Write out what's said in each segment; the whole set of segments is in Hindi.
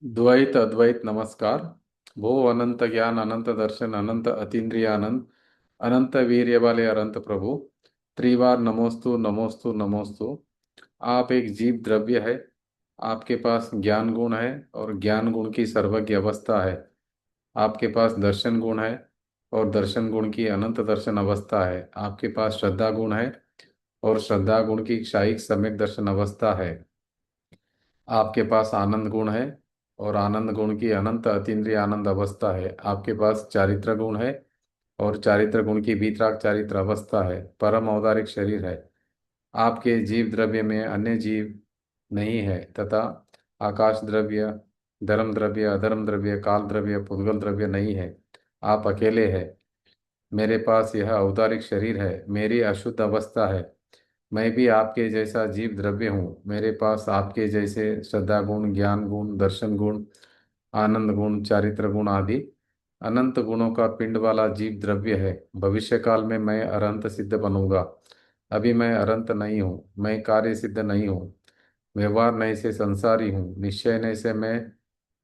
द्वैत अद्वैत नमस्कार। भो अनंत ज्ञान अनंत दर्शन अनंत अतीन्द्रिय आनंद अनंत वीर्य वाले अनंत प्रभु, त्रिवार नमोस्तु नमोस्तु नमोस्तु। आप एक जीव द्रव्य है। आपके पास ज्ञान गुण है और ज्ञान गुण की सर्वज्ञ अवस्था है। आपके पास दर्शन गुण है और दर्शन गुण की अनंत दर्शन अवस्था है। आपके पास श्रद्धा गुण है और श्रद्धा गुण की क्षायिक सम्यक दर्शन अवस्था है। आपके पास आनंद गुण है और आनंद गुण की अनंत अतीन्द्रिय आनंद अवस्था है। आपके पास चारित्र गुण है और चारित्र गुण की वीतराग चारित्र अवस्था है। परम औदारिक शरीर है। आपके जीव द्रव्य में अन्य जीव नहीं है तथा आकाश द्रव्य, धर्म द्रव्य, अधर्म द्रव्य, काल द्रव्य, पुद्गल द्रव्य नहीं है। आप अकेले हैं। मेरे पास यह औदारिक शरीर है। मेरी अशुद्ध अवस्था है। मैं भी आपके जैसा जीव द्रव्य हूँ। मेरे पास आपके जैसे श्रद्धा गुण, ज्ञान गुण, दर्शन गुण, आनंद गुण, चारित्र गुण आदि अनंत गुणों का पिंड वाला जीव द्रव्य है। भविष्य काल में मैं अरंत सिद्ध बनूंगा। अभी मैं अरंत नहीं हूँ। मैं कार्य सिद्ध नहीं हूँ। व्यवहार नहीं से संसारी हूँ। निश्चय नहीं से मैं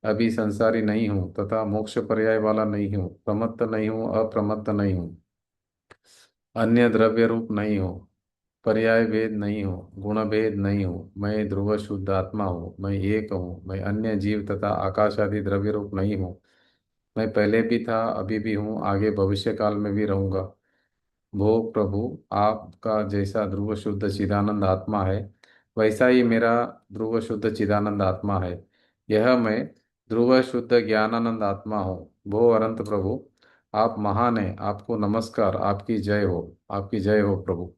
अभी संसारी नहीं हूँ तथा मोक्ष पर्याय वाला नहीं हूँ। प्रमत्त नहीं हूँ, अप्रमत्त नहीं हूँ। अन्य द्रव्य रूप नहीं हूँ। पर्याय भेद नहीं हूँ। गुण भेद नहीं हूँ। मैं ध्रुव शुद्ध आत्मा हूँ। मैं एक हूँ। मैं अन्य जीव तथा आकाश आदि द्रव्य रूप नहीं हूँ। मैं पहले भी था, अभी भी हूँ, आगे भविष्य काल में भी रहूंगा। भो प्रभु, आपका जैसा ध्रुव शुद्ध चिदानंद आत्मा है वैसा ही मेरा ध्रुव शुद्ध चिदानंद आत्मा है। यह मैं ध्रुव शुद्ध ज्ञानानंद आत्मा हूँ। भो अनंत प्रभु, आप महान हैं। आपको नमस्कार। आपकी जय हो। आपकी जय हो प्रभु।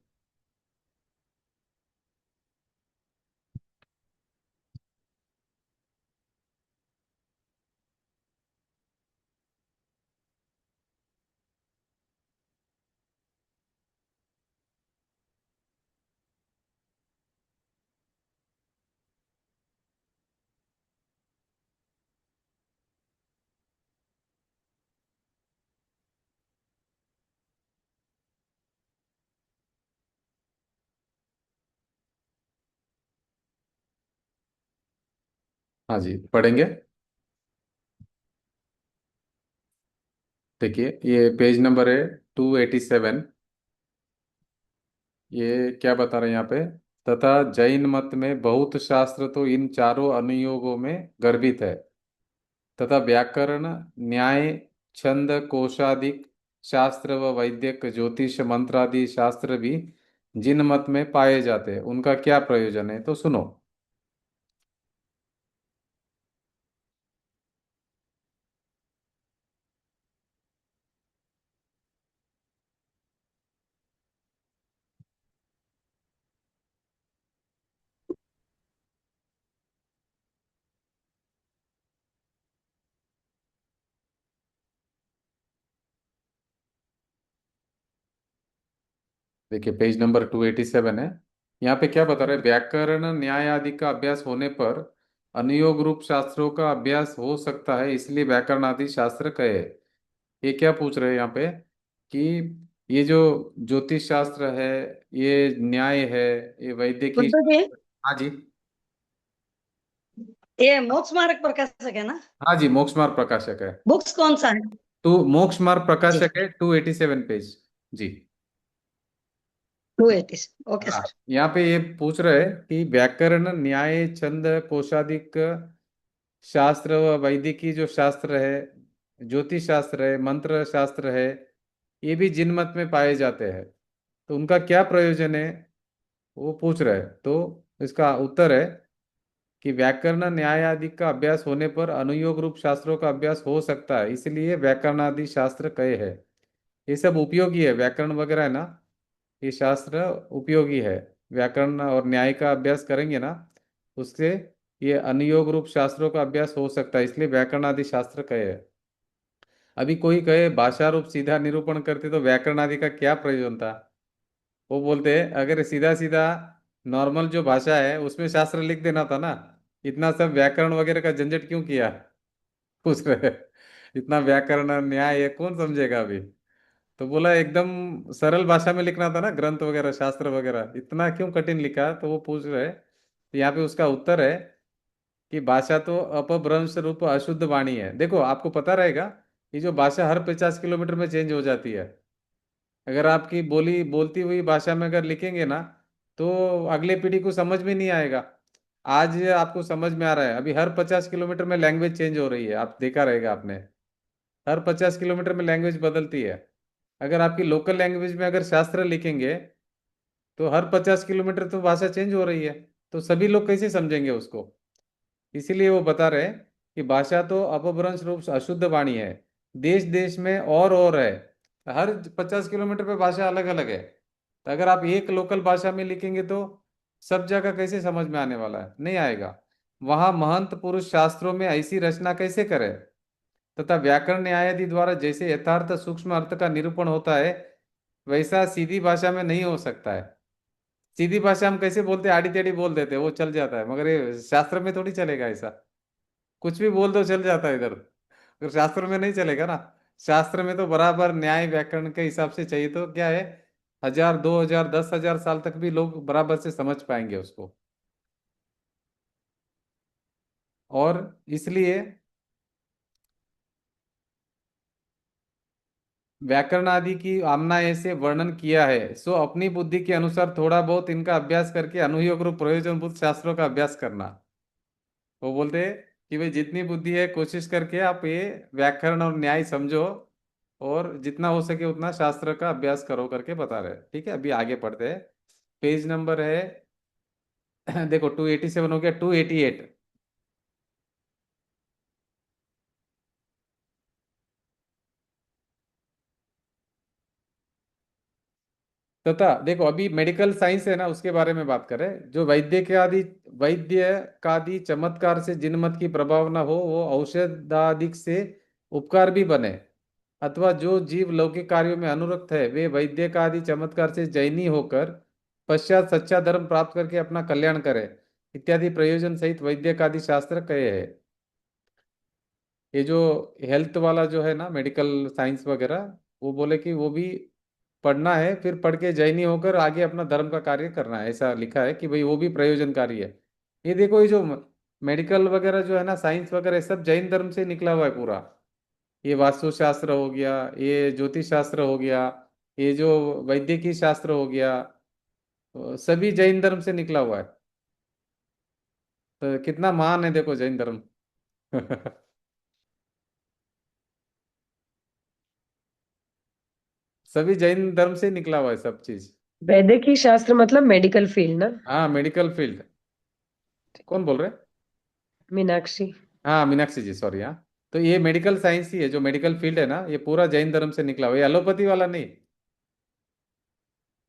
हाँ जी, पढ़ेंगे। देखिए, ये पेज नंबर है 287। ये क्या बता रहे हैं यहाँ पे? तथा जैन मत में बहुत शास्त्र तो इन चारों अनुयोगों में गर्भित है। तथा व्याकरण, न्याय, छंद, कोशादिक शास्त्र व वैदिक ज्योतिष मंत्रादि शास्त्र भी जिन मत में पाए जाते हैं उनका क्या प्रयोजन है, तो सुनो। देखिए, पेज नंबर 287 है। यहाँ पे क्या बता रहे हैं? व्याकरण न्याय आदि का अभ्यास होने पर अनुयोग रूप शास्त्रों का अभ्यास हो सकता है, इसलिए व्याकरण आदि शास्त्र कहे। ये क्या पूछ रहे हैं यहाँ पे कि ये जो ज्योतिष शास्त्र है, ये न्याय है, ये वैद्यकीय गुड्डू जी, शास्त्र। हाँ जी। ये मोक्ष मार्ग प्रकाशक है ना? हाँ जी, मोक्ष मार्ग प्रकाशक है। बुक्स कौन सा है? तो मोक्ष मार्ग जी, प्रकाशक है, 287 पेज। जी। 280। ओके हाँ, सर। यहाँ पे ये पूछ रहे हैं कि व्याकरण न्याय छंद कोशादिक शास्त्र व वैदिकी जो शास्त्र है, ज्योतिष शास्त्र है, मंत्र शास्त्र है, ये भी जिन मत में पाए जाते हैं तो उनका क्या प्रयोजन है, वो पूछ रहे हैं। तो इसका उत्तर है कि व्याकरण न्याय आदि का अभ्यास होने पर अनुयोग रूप शास्त्रों का अभ्यास हो सकता है, इसलिए व्याकरण आदि शास्त्र कहे हैं। ये सब उपयोगी है, व्याकरण वगैरह है ना, ये शास्त्र उपयोगी है। व्याकरण और न्याय का अभ्यास करेंगे ना, उससे ये अनुयोग रूप शास्त्रों का अभ्यास हो सकता है, इसलिए व्याकरण आदि शास्त्र कहे हैं। अभी कोई कहे भाषा रूप सीधा निरूपण करते तो व्याकरण आदि का क्या प्रयोजन था? वो बोलते हैं अगर सीधा सीधा नॉर्मल जो भाषा है उसमें शास्त्र लिख देना था ना, इतना सब व्याकरण वगैरह का झंझट क्यों किया? पूछ रहे हैं। इतना व्याकरण और न्याय है कौन समझेगा अभी? तो बोला एकदम सरल भाषा में लिखना था ना, ग्रंथ वगैरह शास्त्र वगैरह, इतना क्यों कठिन लिखा? तो वो पूछ रहे हैं। तो यहाँ पे उसका उत्तर है कि भाषा तो अपभ्रंश रूप अशुद्ध वाणी है। देखो आपको पता रहेगा, ये जो भाषा हर 50 किलोमीटर में चेंज हो जाती है। अगर आपकी बोली बोलती हुई भाषा में अगर लिखेंगे ना, तो अगले पीढ़ी को समझ में नहीं आएगा। आज आपको समझ में आ रहा है, अभी हर 50 किलोमीटर में लैंग्वेज चेंज हो रही है, आप देखा रहेगा आपने। हर 50 किलोमीटर में लैंग्वेज बदलती है। अगर आपकी लोकल लैंग्वेज में अगर शास्त्र लिखेंगे, तो हर 50 किलोमीटर तो भाषा चेंज हो रही है। तो सभी लोग कैसे समझेंगे उसको? इसीलिए वो बता रहे हैं कि भाषा तो अपभ्रंश रूप से अशुद्ध वाणी है, देश देश में और है। हर 50 किलोमीटर पे भाषा अलग अलग है। तो अगर आप एक लोकल भाषा में लिखेंगे तो सब जगह कैसे समझ में आने वाला है? नहीं आएगा। वहां महंत पुरुष शास्त्रों में ऐसी रचना कैसे करे, तथा व्याकरण न्याय आदि द्वारा जैसे यथार्थ सूक्ष्म अर्थ का निरूपण होता है, वैसा सीधी भाषा में नहीं हो सकता है। सीधी भाषा हम कैसे बोलते हैं, आड़ी टेढ़ी बोल देते हैं, वो चल जाता है, मगर ये शास्त्र में थोड़ी चलेगा ऐसा। कुछ भी बोल दो चल जाता है इधर, अगर शास्त्र में नहीं चलेगा ना। शास्त्र में तो बराबर न्याय व्याकरण के हिसाब से चाहिए, तो क्या है, 1000 2000 10,000 साल तक भी लोग बराबर से समझ पाएंगे उसको। और इसलिए व्याकरण आदि की आमना ऐसे वर्णन किया है, सो अपनी बुद्धि के अनुसार थोड़ा बहुत इनका अभ्यास करके अनुयोग रूप प्रयोजनभूत शास्त्रों का अभ्यास करना। वो बोलते हैं कि भाई जितनी बुद्धि है कोशिश करके आप ये व्याकरण और न्याय समझो, और जितना हो सके उतना शास्त्र का अभ्यास करो करके बता रहे हैं। ठीक है, अभी आगे पढ़ते हैं। पेज नंबर है देखो 287 हो गया, 288। तथा देखो अभी मेडिकल साइंस है ना, उसके बारे में बात करें। जो वैद्य का आदि चमत्कार से जिन मत की प्रभाव न हो, वो औषधादिक से उपकार भी बने, अथवा जो जीव लौकिक कार्यों में अनुरक्त है, वे वैद्य का आदि चमत्कार से जैनी होकर पश्चात सच्चा धर्म प्राप्त करके अपना कल्याण करे, इत्यादि प्रयोजन सहित वैद्य का आदि शास्त्र कहे है। ये जो हेल्थ वाला जो है ना, मेडिकल साइंस वगैरह, वो बोले कि वो भी पढ़ना है, फिर पढ़ के जैनी होकर आगे अपना धर्म का कार्य करना है। ऐसा लिखा है कि भाई वो भी प्रयोजनकारी है। ये देखो, ये जो मेडिकल वगैरह जो है ना, साइंस वगैरह, ये सब जैन धर्म से निकला हुआ है पूरा। ये वास्तुशास्त्र हो गया, ये ज्योतिष शास्त्र हो गया, ये जो वैद्यकीय शास्त्र हो गया, सभी जैन धर्म से निकला हुआ है। तो कितना महान है देखो जैन धर्म। सभी जैन धर्म से निकला हुआ है सब चीज। वैदिक ही शास्त्र मतलब मेडिकल फील्ड ना। हाँ, मेडिकल फील्ड। कौन बोल रहे? मीनाक्षी। हाँ, मीनाक्षी जी, सॉरी। हाँ, तो ये मेडिकल साइंस ही है, जो मेडिकल फील्ड है ना, ये पूरा जैन धर्म से निकला हुआ है। ये एलोपैथी वाला नहीं,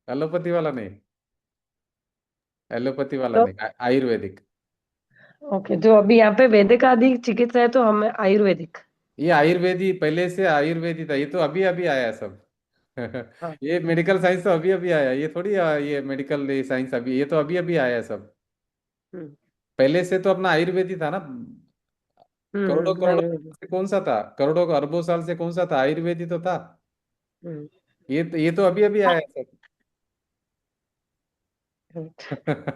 एलोपैथी वाला नहीं, एलोपैथी वाला तो नहीं, आयुर्वेदिक। ओके, तो अभी यहाँ पे वैदिक आदि चिकित्सा है तो हमें आयुर्वेदिक। ये आयुर्वेदी पहले से आयुर्वेदी था, ये तो अभी अभी आया सब। हाँ। ये मेडिकल साइंस तो अभी अभी आया, ये थोड़ी ये मेडिकल साइंस अभी, ये तो अभी अभी आया है सब। हम्म। पहले से तो अपना आयुर्वेदी था ना। करोड़ों करोड़ों आयुर्वेदिक। से कौन सा था, करोड़ों अरबों साल से कौन सा था, आयुर्वेदी तो था। हम्म। ये तो अभी अभी आया है right। सब।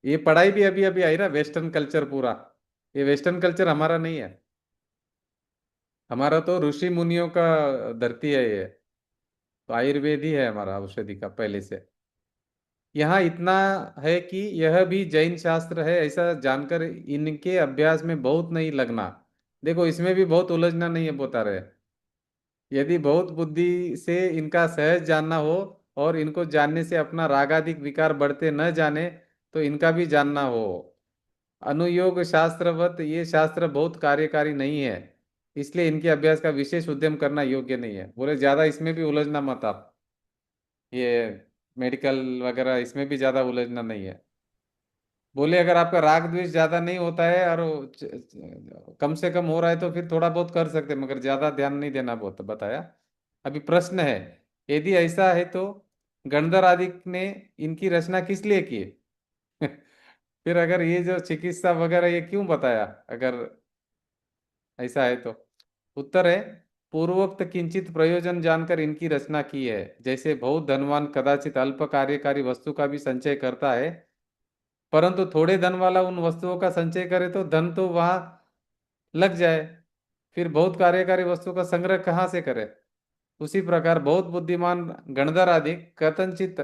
ये पढ़ाई भी अभी अभी आई ना, वेस्टर्न कल्चर पूरा। ये वेस्टर्न कल्चर हमारा नहीं है। हमारा तो ऋषि मुनियों का धरती है ये। तो आयुर्वेद ही है हमारा औषधि का पहले से। यहाँ इतना है कि यह भी जैन शास्त्र है ऐसा जानकर इनके अभ्यास में बहुत नहीं लगना। देखो इसमें भी बहुत उलझना नहीं है, बता रहे। यदि बहुत बुद्धि से इनका सहज जानना हो, और इनको जानने से अपना रागादिक विकार बढ़ते न जाने, तो इनका भी जानना हो। अनुयोग शास्त्रवत ये शास्त्र बहुत कार्यकारी नहीं है, इसलिए इनके अभ्यास का विशेष उद्यम करना योग्य नहीं है। बोले ज्यादा इसमें भी उलझना मत आप। ये मेडिकल वगैरह इसमें भी ज्यादा उलझना नहीं है। बोले अगर आपका राग द्वेष ज्यादा नहीं होता है, और कम से कम हो रहा है, तो फिर थोड़ा बहुत कर सकते हैं, मगर ज्यादा ध्यान नहीं देना, बहुत बताया। अभी प्रश्न है, यदि ऐसा है तो गणधर आदि ने इनकी रचना किस लिए की? फिर अगर ये जो चिकित्सा वगैरह ये क्यों बताया, अगर ऐसा है तो? उत्तर है, पूर्वोक्त किंचित प्रयोजन जानकर इनकी रचना की है। जैसे बहुत धनवान कदाचित अल्प कार्यकारी वस्तु का भी संचय करता है, परंतु थोड़े धन वाला उन वस्तुओं का संचय करे तो धन तो वहां लग जाए, फिर बहुत कार्यकारी वस्तु का संग्रह कहाँ से करे। उसी प्रकार बहुत बुद्धिमान गणधर आदि कथनचित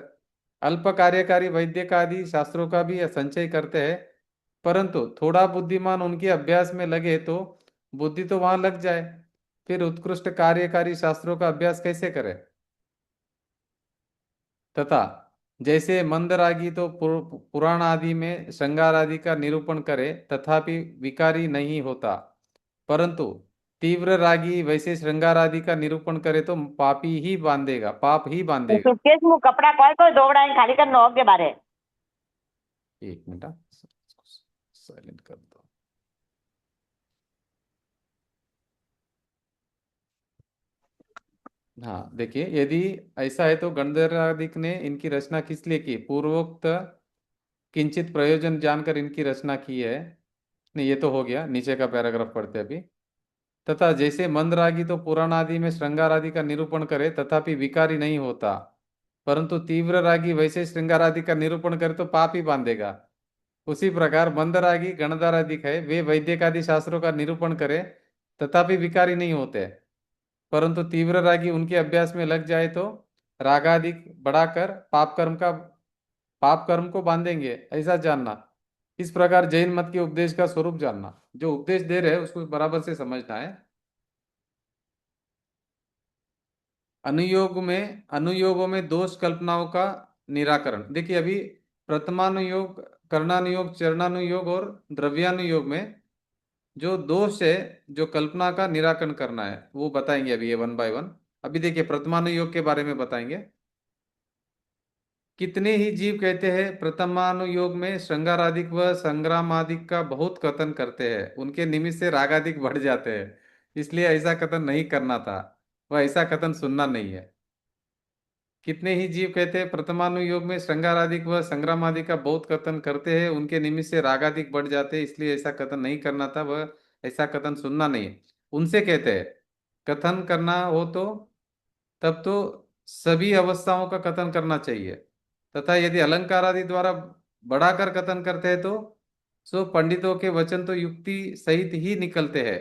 अल्प कार्यकारी वैद्य आदि शास्त्रों का भी संचय करते हैं, परंतु थोड़ा बुद्धिमान उनके अभ्यास में लगे तो बुद्धि तो वहां लग जाए, फिर उत्कृष्ट कार्यकारी शास्त्रों का अभ्यास कैसे करे। तथा जैसे मंदरागी तो पुराण आदि में श्रृंगार आदि का निरूपण करे तथापि विकारी नहीं होता, परंतु तीव्र रागी वैसे श्रृंगार आदि का निरूपण करे तो पापी ही बांधेगा, पाप ही बांधेगा। सुटकेस में कपड़ा कोई कोई दौड़ा खाली कर नो के बारे। एक मिनट, साइलेंट कर दो। हाँ देखिए, यदि ऐसा है तो गंधर्वादिक ने इनकी रचना किस लिए की? पूर्वोक्त किंचित प्रयोजन जानकर इनकी रचना की है। नहीं, ये तो हो गया, नीचे का पैराग्राफ पढ़ते हैं अभी। तथा जैसे मंदरागी तो पुराण आदि में श्रृंगार आदि का निरूपण करे तथापि विकारी नहीं होता, परंतु तीव्र रागी वैसे श्रृंगार आदि का निरूपण करे तो पाप ही बांधेगा। उसी प्रकार मंदरागी गणधाराधिक है, वे वैद्यकादि शास्त्रों का निरूपण करे तथापि विकारी नहीं होते, परंतु तीव्र रागी उनके अभ्यास में लग जाए तो रागाधिक बढ़ाकर पाप कर्म को बांधेंगे, ऐसा जानना। इस प्रकार जैन मत के उपदेश का स्वरूप जानना। जो उपदेश दे रहे हैं उसको बराबर से समझना है। अनुयोगों में दोष कल्पनाओं का निराकरण। देखिए अभी प्रथमानुयोग, कर्णानुयोग, चरणानुयोग और द्रव्यानुयोग में जो दोष है, जो कल्पना का निराकरण करना है, वो बताएंगे अभी ये वन बाय वन। अभी देखिए प्रथमानुयोग के बारे में बताएंगे। कितने ही जीव कहते हैं प्रथमानुयोग में श्रृंगारादिक व संग्रामादिक का बहुत कथन करते हैं, उनके निमित्त से रागादिक बढ़ जाते हैं, इसलिए ऐसा कथन नहीं करना था, वह ऐसा कथन सुनना नहीं है। कितने ही जीव कहते हैं प्रथमानुयोग में श्रृंगारादिक व संग्रामादि का बहुत कथन करते हैं, उनके निमित्त से रागादिक बढ़ जाते हैं, इसलिए ऐसा कथन नहीं करना था, वह ऐसा कथन सुनना नहीं है। उनसे कहते हैं कथन करना हो तो तब तो सभी अवस्थाओं का कथन करना चाहिए, तथा यदि अलंकार आदि द्वारा बढ़ाकर कथन करते हैं तो सो पंडितों के वचन तो युक्ति सहित ही निकलते हैं।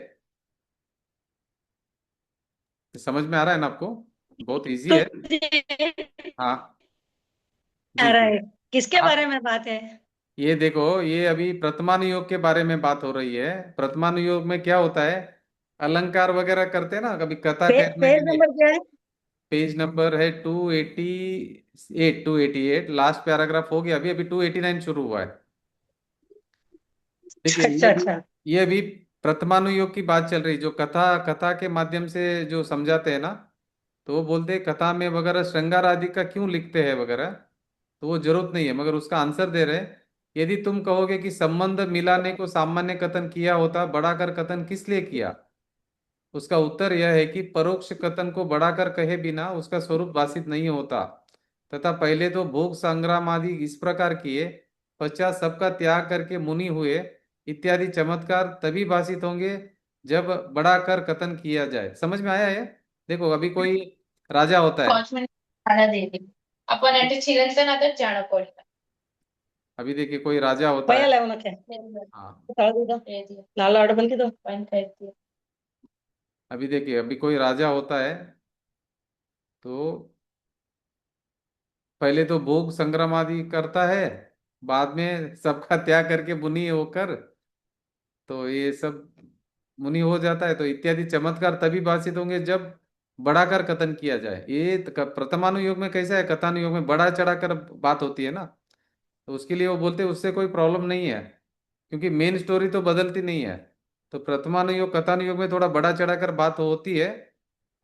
समझ में आ रहा है ना आपको? बहुत इजी तो है। ये हाँ आ जी रहा जी। है, किसके हाँ, बारे में बात है? ये देखो, ये अभी प्रथमानुयोग के बारे में बात हो रही है। प्रथमानुयोग में क्या होता है, अलंकार वगैरह करते हैं ना कभी कथा कहने पेज के लिए। नंबर क्या है? पेज नंबर है 288, 288, लास्ट पैराग्राफ हो गया, अभी अभी 289 शुरू हुआ है। देखिए अच्छा अच्छा। ये भी प्रथमानुयोग की बात चल रही, जो कथा कथा के माध्यम से जो समझाते हैं ना, तो वो बोलते हैं कथा में वगैरह श्रृंगार आदि का क्यों लिखते हैं वगैरह, तो वो जरूरत नहीं है, मगर उसका आंसर दे रहे हैं। यदि तुम कहोगे कि संबंध मिलाने को सामान्य कथन किया होता, बढ़ाकर कथन किस लिए किया, उसका उत्तर यह है कि परोक्ष कथन को बढ़ाकर कहे बिना उसका स्वरूप भाषित नहीं होता, तथा पहले तो भोग संग्राम आदि इस प्रकार किए, पश्चात सबका त्याग करके मुनि हुए, इत्यादि चमत्कार तभी भाषित होंगे जब बढ़ाकर कथन किया जाए। समझ में आया है? देखो अभी कोई राजा होता है। 5 मिनिट खाना दे दे अपन అంటే చిరంతన आता जाना पड़ेगा। अभी देखिए कोई राजा होता भैया है। ले उन्हें क्या हाँ, उतार दो दे दिया नाला ऑर्डर बन के दो। पॉइंट कर दिया। अभी देखिए अभी कोई राजा होता है, तो पहले तो भोग संग्राम आदि करता है, बाद में सबका त्याग करके मुनि होकर, तो ये सब मुनि हो जाता है, तो इत्यादि चमत्कार तभी भाषित होंगे जब बढ़ाकर कथन किया जाए। ये प्रथमानुयोग में कैसा है, कथानुयोग में बढ़ा चढ़ाकर बात होती है ना, तो उसके लिए वो बोलते हैं उससे कोई प्रॉब्लम नहीं है, क्योंकि मेन स्टोरी तो बदलती नहीं है। तो प्रथमानुयोग कथानुयोग में थोड़ा बढ़ा चढ़ाकर बात होती है,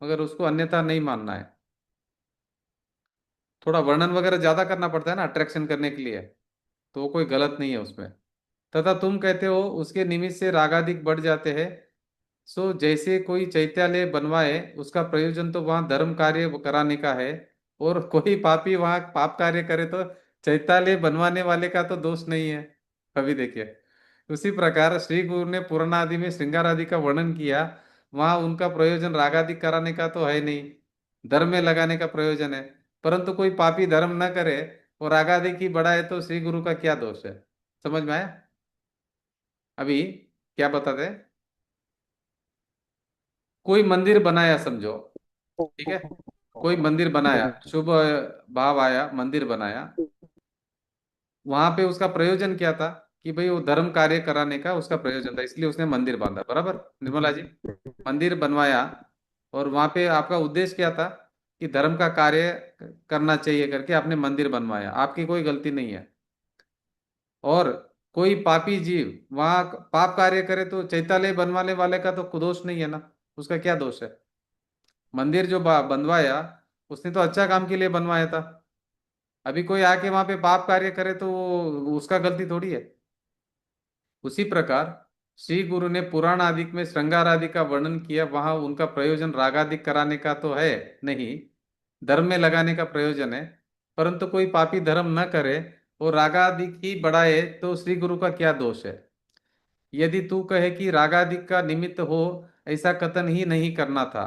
मगर उसको अन्यथा नहीं मानना है। थोड़ा वर्णन वगैरह ज्यादा करना पड़ता है ना अट्रैक्शन करने के लिए, तो वो कोई गलत नहीं है उसमें। तथा तुम कहते हो उसके निमित्त से रागादिक बढ़ जाते हैं, सो जैसे कोई चैत्यालय बनवाए, उसका प्रयोजन तो वहां धर्म कार्य कराने का है, और कोई पापी वहां पाप कार्य करे तो चैत्यालय बनवाने वाले का तो दोष नहीं है। अभी देखिए उसी प्रकार श्री गुरु ने पुराण आदि में श्रृंगार आदि का वर्णन किया, वहां उनका प्रयोजन रागादिक कराने का तो है नहीं, धर्म में लगाने का प्रयोजन है। परंतु कोई पापी धर्म न करे और रागादिक ही बढ़ाए तो श्री गुरु का क्या दोष है? समझ में आया? अभी क्या बताते हैं, कोई मंदिर बनाया समझो, ठीक है, कोई मंदिर बनाया, शुभ भाव आया, मंदिर बनाया, वहां पे उसका प्रयोजन क्या था? कि भाई वो धर्म कार्य कराने का उसका प्रयोजन था, इसलिए उसने मंदिर बांधा, बराबर निर्मला जी? मंदिर बनवाया, और वहां पे आपका उद्देश्य क्या था? कि धर्म का कार्य करना चाहिए करके आपने मंदिर बनवाया, आपकी कोई गलती नहीं है। और कोई पापी जीव वहां पाप कार्य करे तो चैतालय बनवाने वाले का तो दोष नहीं है ना, उसका क्या दोष है? मंदिर जो बनवाया उसने तो अच्छा काम के लिए बनवाया था। अभी कोई आके वहां पे पाप कार्य करे तो उसका गलती थोड़ी है। उसी प्रकार श्री गुरु ने पुराण आदि में श्रृंगार आदि का वर्णन किया, वहां उनका प्रयोजन रागादिक कराने का तो है नहीं, धर्म में लगाने का प्रयोजन है। परंतु कोई पापी धर्म न करे और रागादिक ही बढ़ाए तो श्री गुरु का क्या दोष है? यदि तू कहे कि रागादिक का निमित्त हो, ऐसा कथन ही नहीं करना था।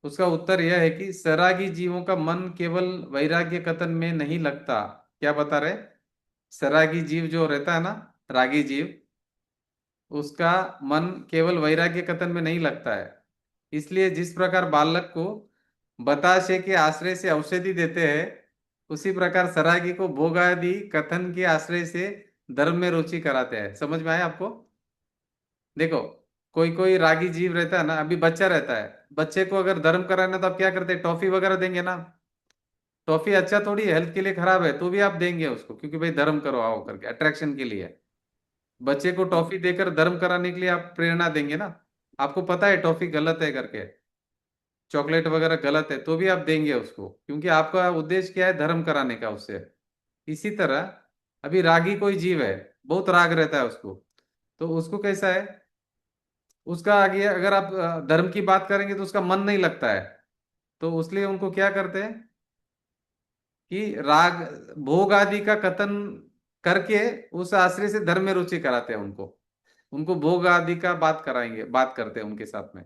उसका उत्तर यह है कि सरागी जीवों का मन केवल वैराग्य कथन में नहीं लगता। क्या बता रहे? सरागी जीव जो रहता है ना, रागी जीव, उसका मन केवल वैराग्य कथन में नहीं लगता है। इसलिए जिस प्रकार बालक को बताशे के आश्रय से औषधि देते हैं, उसी प्रकार सरागी को भोग आदि कथन के आश्रय से धर्म में रुचि कराते हैं। समझ में आया आपको? देखो, कोई कोई रागी जीव रहता है ना, अभी बच्चा रहता है, बच्चे को अगर धर्म कराना तो आप क्या करते हैं? टॉफी वगैरह देंगे ना। टॉफी अच्छा थोड़ी है, हेल्थ के लिए खराब है, तो भी आप देंगे उसको, क्योंकि भाई धर्म करो आओ करके, अट्रैक्शन के लिए। बच्चे को टॉफी देकर धर्म कराने के लिए आप प्रेरणा देंगे ना। आपको पता है टॉफी गलत है करके, चॉकलेट वगैरह गलत है, तो भी आप देंगे उसको, क्योंकि आपका उद्देश्य क्या है? धर्म कराने का उससे। इसी तरह अभी रागी कोई जीव है, बहुत राग रहता है उसको, तो उसको कैसा है, उसका आगे अगर आप धर्म की बात करेंगे तो उसका मन नहीं लगता है। तो इसलिए उनको क्या करते हैं कि राग भोग आदि का कथन करके उस आश्रय से धर्म में रुचि कराते हैं उनको। उनको भोग आदि का बात कराएंगे, बात करते हैं उनके साथ में।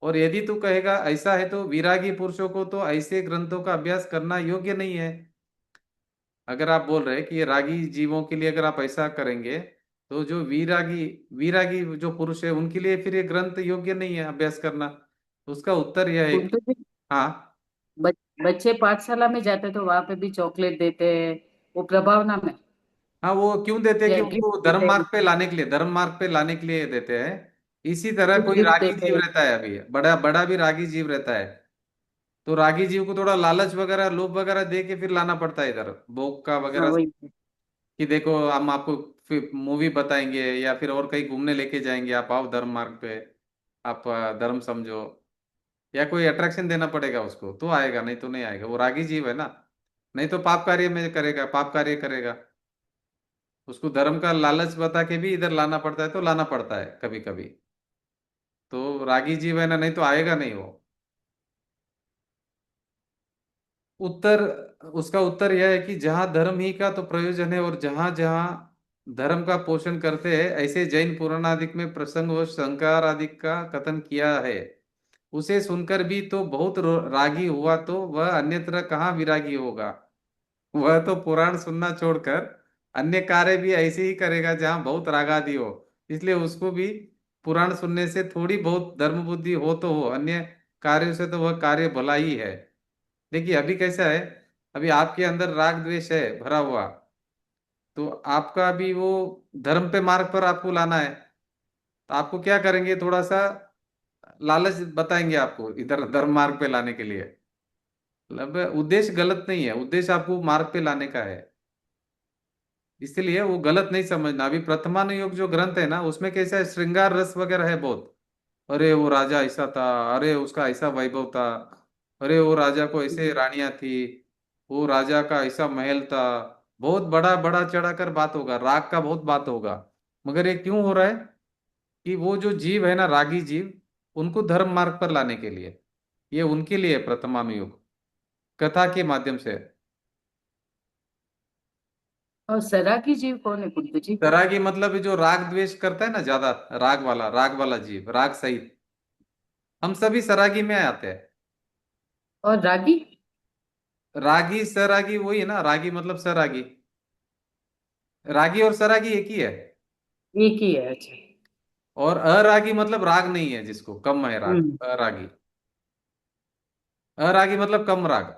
और यदि तू कहेगा ऐसा है तो विरागी पुरुषों को तो ऐसे ग्रंथों का अभ्यास करना योग्य नहीं है। अगर आप बोल रहे हैं कि ये रागी जीवों के लिए अगर आप ऐसा करेंगे, तो जो वीरागी वीरागी जो पुरुष है उनके लिए फिर ये ग्रंथ योग्य नहीं है अभ्यास करना। तो उसका उत्तर यह है कि गुरुजी जी, हाँ, बच्चे पाठशाला में जाते तो वहां पे भी चॉकलेट देते हैं, वो प्रभावना में हाँ, वो क्यों देते हैं? या कि गिफ्ट उनको धर्म देते मार्ग हैं, पे लाने के लिए, धर्म मार्ग पे लाने के लिए देते हैं। इसी तरह कुछ कोई गिफ्ट रागी देते जीव हैं। रहता है, अभी बड़ा बड़ा भी रागी जीव रहता है, तो रागी जीव को थोड़ा लालच वगैरह लोभ वगैरह दे के फिर लाना पड़ता है इधर भोग का हाँ वगैरह। वही। कि देखो हम आपको फिर मूवी बताएंगे या फिर और कहीं घूमने लेके जाएंगे, आप आओ धर्म मार्ग पे, आप धर्म समझो, या कोई अट्रैक्शन देना पड़ेगा उसको तो आएगा, नहीं तो नहीं आएगा। वो रागी जीव है ना, नहीं तो पाप कार्य में करेगा, पाप कार्य करेगा। उसको धर्म का लालच बता के भी इधर लाना पड़ता है, तो लाना पड़ता है कभी कभी। तो रागी जीव है ना, नहीं तो आएगा नहीं वो। उत्तर, उसका उत्तर यह है कि जहाँ धर्म ही का तो प्रयोजन है, और जहाँ जहाँ धर्म का पोषण करते हैं, ऐसे जैन पुराण आदि में प्रसंग व शंकर आदि का कथन किया है, उसे सुनकर भी तो बहुत रागी हुआ, तो वह अन्यत्र कहाँ विरागी होगा? वह तो पुराण सुनना छोड़कर अन्य कार्य भी ऐसे ही करेगा जहाँ बहुत रागादि हो। इसलिए उसको भी पुराण सुनने से थोड़ी बहुत धर्म बुद्धि हो तो हो, अन्य कार्यों से तो वह कार्य भला ही है। देखिए अभी कैसा है, अभी आपके अंदर राग द्वेष है भरा हुआ, तो आपका भी वो धर्म पे मार्ग पर आपको लाना है, तो आपको क्या करेंगे? थोड़ा सा लालच बताएंगे आपको इधर धर्म मार्ग पे लाने के लिए। मतलब उद्देश्य गलत नहीं है, उद्देश्य आपको मार्ग पे लाने का है, इसलिए वो गलत नहीं समझना। अभी प्रथमानुयोग जो ग्रंथ है ना, उसमें कैसा है, श्रृंगार रस वगैरह है बहुत। अरे वो राजा ऐसा था, अरे उसका ऐसा वैभव था, अरे वो राजा को ऐसे रानियां थी, वो राजा का ऐसा महल था, बहुत बड़ा बड़ा चढ़ाकर बात होगा, राग का बहुत बात होगा। मगर ये क्यों हो रहा है? कि वो जो जीव है ना, रागी जीव, उनको धर्म मार्ग पर लाने के लिए, ये उनके लिए है प्रथमानुयोग, कथा के माध्यम से। और सरागी जीव कौन है गुरुजी जी? तैरागी मतलब जो राग द्वेष करता है ना ज्यादा, राग वाला जीव, राग सहित, हम सभी सरागी में आते हैं। और रागी? रागी सरागी वही है ना, रागी मतलब सरागी। रागी और सरागी एक ही है। एक ही है, अच्छा। और अरागी मतलब राग नहीं है, जिसको कम है राग, हम्म। अरागी। अरागी मतलब कम राग।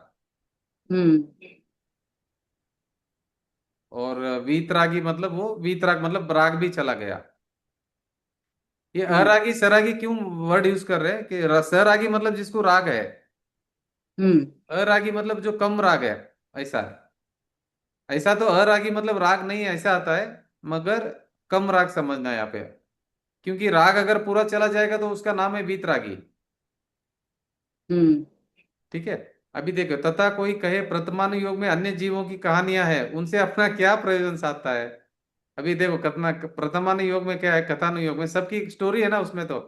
हम्म। और वीतरागी मतलब वो वीतराग मतलब राग भी चला गया। ये हम्म। अरागी सरागी क्यों वर्ड यूज कर रहे हैं कि सरागी मतलब जिसको राग है, हम्म। अरागी मतलब जो कम राग है, ऐसा है। ऐसा तो अरागी मतलब राग नहीं है, ऐसा आता है। मगर कम राग समझना है यहाँ पे, क्योंकि राग अगर पूरा चला जाएगा तो उसका नाम है वीतरागी। हम्म। ठीक है। अभी देखो, तथा कोई कहे प्रथमानुयोग में अन्य जीवों की कहानियां हैं, उनसे अपना क्या प्रयोजन साधता है। अभी देखो, कथना प्रथमानुयोग में क्या है, कथानुयोग में सबकी एक स्टोरी है ना उसमें तो,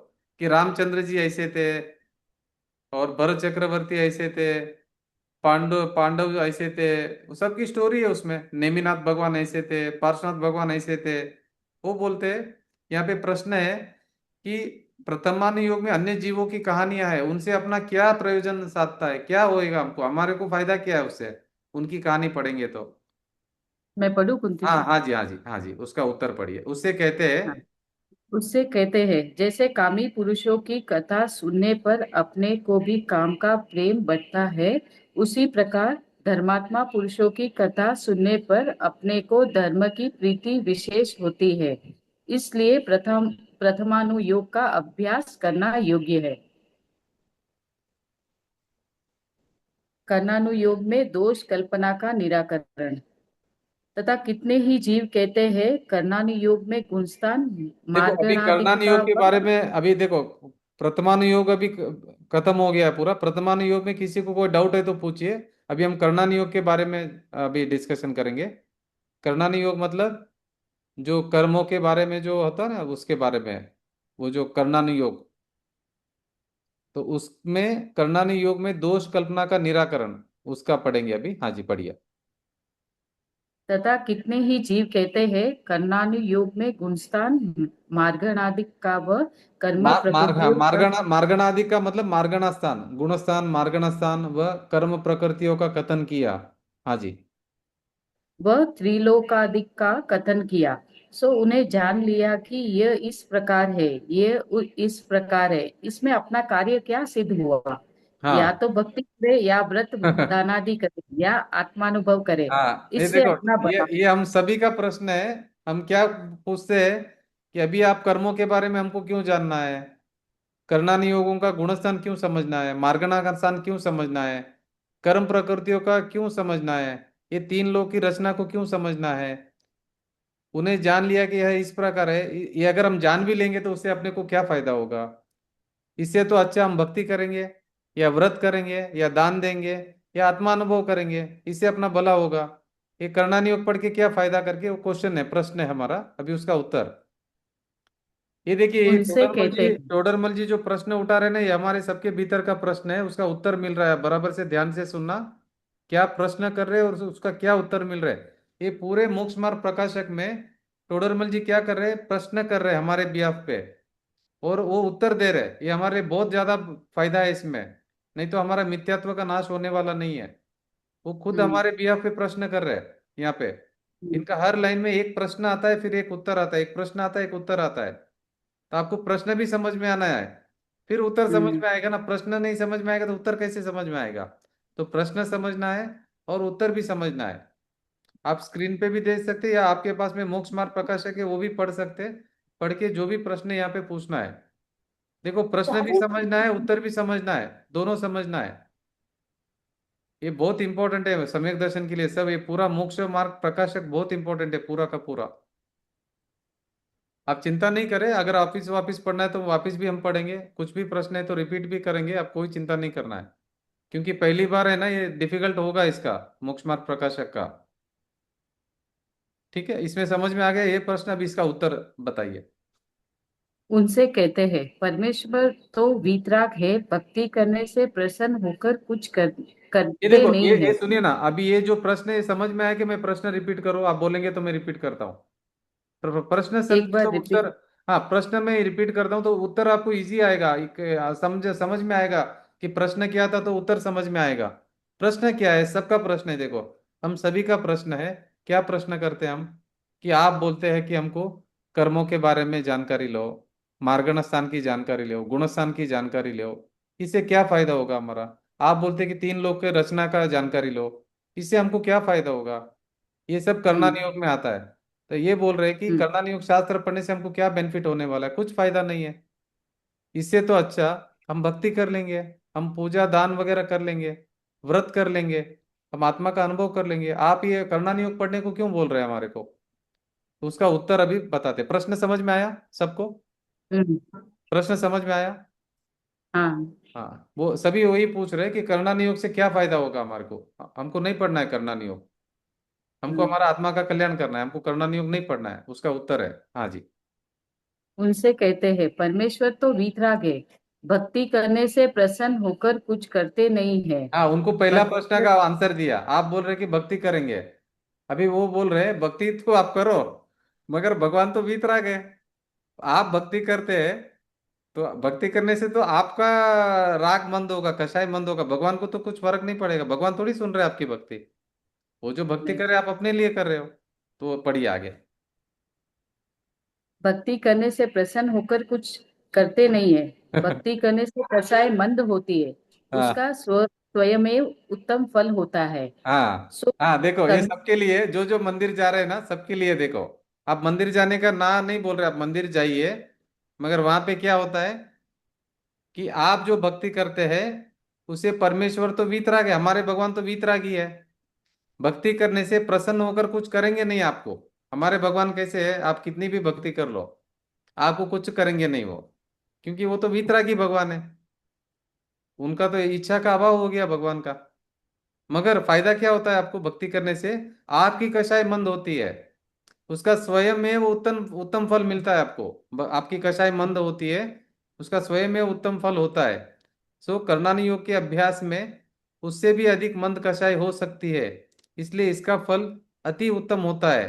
कि रामचंद्र जी ऐसे थे, और भरत चक्रवर्ती ऐसे थे, पांडव पांडव ऐसे थे। वो सबकी स्टोरी है उसमें। नेमिनाथ भगवान ऐसे थे, पार्श्वनाथ भगवान ऐसे थे। वो बोलते हैं, यहाँ पे प्रश्न है कि प्रथमानुयोग में अन्य जीवों की कहानियां हैं, उनसे अपना क्या प्रयोजन साधता है, क्या होएगा हमको, हमारे को फायदा क्या है उससे, उनकी कहानी पढ़ेंगे तो। मैं पढ़ूं कुंती हाँ जी? हाँ जी, हाँ जी, हाँ जी, उसका उत्तर पढ़िए। उससे कहते हैं। हाँ। उससे कहते हैं, जैसे कामी पुरुषों की कथा सुनने पर अपने को भी काम का प्रेम बढ़ता है, उसी प्रकार धर्मात्मा पुरुषों की कथा सुनने पर अपने को धर्म की प्रीति विशेष होती है। इसलिए प्रथमानुयोग का अभ्यास करना योग्य है। कर्णानुयोग में दोष कल्पना का निराकरण। तथा कितने ही जीव कहते हैं, कर्णानुयोग में गुणस्थान देखो, अभी मार्गणादिक का कर्णानुयोग के बारे में अभी देखो, प्रथमानुयोग अभी खत्म हो गया है पूरा। प्रथमानुयोग में किसी को कोई डाउट है तो पूछिए। अभी हम कर्णानुयोग के बारे में अभी डिस्कशन करेंगे। कर्णानुयोग मतलब जो कर्मों के बारे में जो होता है ना, उसके बारे में है। वो जो कर्णानुयोग, तो उसमें कर्णानुयोग में दोष कल्पना का निराकरण, उसका पढ़ेंगे अभी। हाँ जी, पढ़िए। तथा कितने ही जीव कहते हैं, कर्णानुयोग में गुणस्थान मार्गणादिक का व कर्म मार्ग, हाँ, प्रकृतियों का मार्गणादि का मतलब मार्गणा स्थान, गुणस्थान, मार्गणा स्थान व कर्म प्रकृतियों का कथन किया। हाँ जी। व त्रिलोकादिक का कथन किया। सो उन्हें जान लिया कि यह इस प्रकार है, इस प्रकार है। इसमें अपना कार्य क्या सिद्ध हुआ? या हाँ तो भक्ति करे, या व्रत दानादि करे, या आत्मानुभव करे। हाँ, ये इससे देखो, अपना बना। ये हम सभी का प्रश्न है। हम क्या पूछते हैं कि अभी आप कर्मों के बारे में हमको क्यों जानना है, कर्णानुयोगों का गुणस्थान क्यों समझना है, मार्गणा का स्थान क्यों समझना है, कर्म प्रकृतियों का क्यों समझना है, ये तीन लोक की रचना को क्यों समझना है। उन्हें जान लिया कि यह इस प्रकार है, ये अगर हम जान भी लेंगे तो उससे अपने को क्या फायदा होगा। इससे तो अच्छा हम भक्ति करेंगे, या व्रत करेंगे, या दान देंगे, या आत्मानुभव करेंगे, इससे अपना भला होगा। ये कर्णानुयोग पढ़ के क्या फायदा करके, वो क्वेश्चन है, प्रश्न है हमारा, अभी उसका उत्तर। ये देखिए, ये उनसे कहते हैं, टोडरमल जी जो प्रश्न उठा रहे हैं ना, ये हमारे सबके भीतर का प्रश्न है, उसका उत्तर मिल रहा है। बराबर से ध्यान से सुनना, क्या प्रश्न कर रहे हैं और उसका क्या उत्तर मिल रहा है। ये पूरे मोक्ष मार्ग प्रकाशक में टोडरमल जी क्या कर रहे हैं, प्रश्न कर रहे हैं हमारे बिहाफ पे, और वो उत्तर दे रहे हैं। ये हमारे बहुत ज्यादा फायदा है इसमें, नहीं तो हमारा मिथ्यात्व का नाश होने वाला नहीं है। वो खुद हम्म। हमारे बिहाफ पे प्रश्न कर रहे हैं यहाँ पे। हम्म। इनका हर लाइन में एक प्रश्न आता है, फिर एक उत्तर आता है, एक प्रश्न आता है, एक उत्तर आता है। तो आपको प्रश्न भी समझ में आना है, फिर उत्तर समझ हम्म। में आएगा ना। प्रश्न नहीं समझ में आएगा तो उत्तर कैसे समझ में आएगा। तो प्रश्न समझना है और उत्तर भी समझना है। आप स्क्रीन पे भी देख सकते हैं, या आपके पास में मोक्ष मार्ग प्रकाशक है वो भी पढ़ सकते हैं। पढ़ के जो भी प्रश्न यहाँ पे पूछना है, देखो, प्रश्न भी समझना है, उत्तर भी समझना है, दोनों समझना है। ये बहुत इंपॉर्टेंट है सम्यक दर्शन के लिए सब। ये पूरा मोक्ष मार्ग प्रकाशक बहुत इंपॉर्टेंट है, पूरा का पूरा। आप चिंता नहीं करें, अगर ऑफिस वापिस पढ़ना है तो वापिस भी हम पढ़ेंगे, कुछ भी प्रश्न है तो रिपीट भी करेंगे, आप कोई चिंता नहीं करना है। क्योंकि पहली बार है ना, ये डिफिकल्ट होगा इसका, मोक्ष मार्ग प्रकाशक का। ठीक है, इसमें समझ में आ गया ये प्रश्न, अब इसका उत्तर बताइए। उनसे कहते हैं, परमेश्वर तो वीतराग है, भक्ति करने से प्रसन्न होकर कुछ ये करते देखो, नहीं ये है। सुनिए ना, अभी ये जो प्रश्न है ये समझ में आया कि मैं प्रश्न रिपीट करूँ, आप बोलेंगे तो मैं रिपीट करता हूँ। प्रश्न एक समझे बार तो उत्तर, रिपीट। हाँ, प्रश्न में रिपीट करता हूँ तो उत्तर आपको इजी आएगा, समझ समझ में आएगा कि प्रश्न क्या था, तो उत्तर समझ में आएगा। प्रश्न क्या है, सबका प्रश्न है, देखो हम सभी का प्रश्न है। क्या प्रश्न करते हैं हम, कि आप बोलते हैं कि हमको कर्मों के बारे में जानकारी लो, मार्गण स्थान की जानकारी लो, गुण स्थान की जानकारी लो, इससे क्या फायदा होगा हमारा। आप बोलते हैं कि तीन लोग के रचना का जानकारी लो, इससे हमको क्या फायदा होगा। ये सब कर्णा हम्म नियोग में आता है। तो ये बोल रहे हैं कि हम्म कर्णा नियोग शास्त्र पढ़ने से हमको क्या बेनिफिट होने वाला है, कुछ फायदा नहीं है। इससे तो अच्छा हम भक्ति कर लेंगे, हम पूजा दान वगैरह कर लेंगे, व्रत कर लेंगे, हम आत्मा का अनुभव कर लेंगे। आप ये कर्णा नियोग पढ़ने को क्यों बोल रहे हैं हमारे को। तो उसका उत्तर अभी बताते। प्रश्न समझ में आया सबको, हम्म, प्रश्न समझ में आया। हाँ। हाँ, वो सभी वही पूछ रहे हैं कि कर्णा नियोग से क्या फायदा होगा हमारे को। हमको नहीं पढ़ना है कर्णा नियोग, हमको हम्म। हमारा आत्मा का कल्याण करना है, हमको कर्णा नियोग नहीं पढ़ना है। उसका उत्तर है हाँ जी। उनसे कहते हैं, परमेश्वर तो वीतराग है, भक्ति करने से प्रसन्न होकर कुछ करते नहीं है। हाँ, उनको पहला प्रश्न भक्ति का आंसर दिया। आप बोल रहे कि भक्ति करेंगे, अभी वो बोल रहे हैं भक्ति तो आप करो, मगर भगवान तो वीतराग है। आप भक्ति करते हैं तो भक्ति करने से तो आपका राग मंद होगा, कषाय मंद होगा, भगवान को तो कुछ फर्क नहीं पड़ेगा। भगवान थोड़ी सुन रहे हैं आपकी भक्ति, वो जो भक्ति कर रहे हैं आप अपने लिए कर रहे हो। तो पढ़िए आगे। भक्ति करने से प्रसन्न होकर कुछ करते नहीं है। भक्ति करने से कसाय मंद होती है, हाँ उसका स्वयमेव उत्तम फल होता है। हाँ सो हाँ, देखो ये कर्म सबके लिए, जो जो मंदिर जा रहे हैं ना सबके लिए। देखो, आप मंदिर जाने का ना नहीं बोल रहे, आप मंदिर जाइए, मगर वहां पे क्या होता है कि आप जो भक्ति करते हैं उसे परमेश्वर तो वीतराग है, हमारे भगवान तो वीतरागी है। भक्ति करने से प्रसन्न होकर कुछ करेंगे नहीं आपको। हमारे भगवान कैसे है, आप कितनी भी भक्ति कर लो आपको कुछ करेंगे नहीं वो, क्योंकि वो तो वीतरागी भगवान है। उनका तो इच्छा का अभाव हो गया भगवान का। मगर फायदा क्या होता है आपको भक्ति करने से, आपकी कषाय मंद होती है, उसका स्वयं में वो उत्तम उत्तम फल मिलता है आपको। आपकी कषाय मंद होती है, उसका स्वयं में उत्तम फल होता है। सो कर्णानी योग के अभ्यास में उससे भी अधिक मंद कषाय हो सकती है, इसलिए इसका फल अति उत्तम होता है।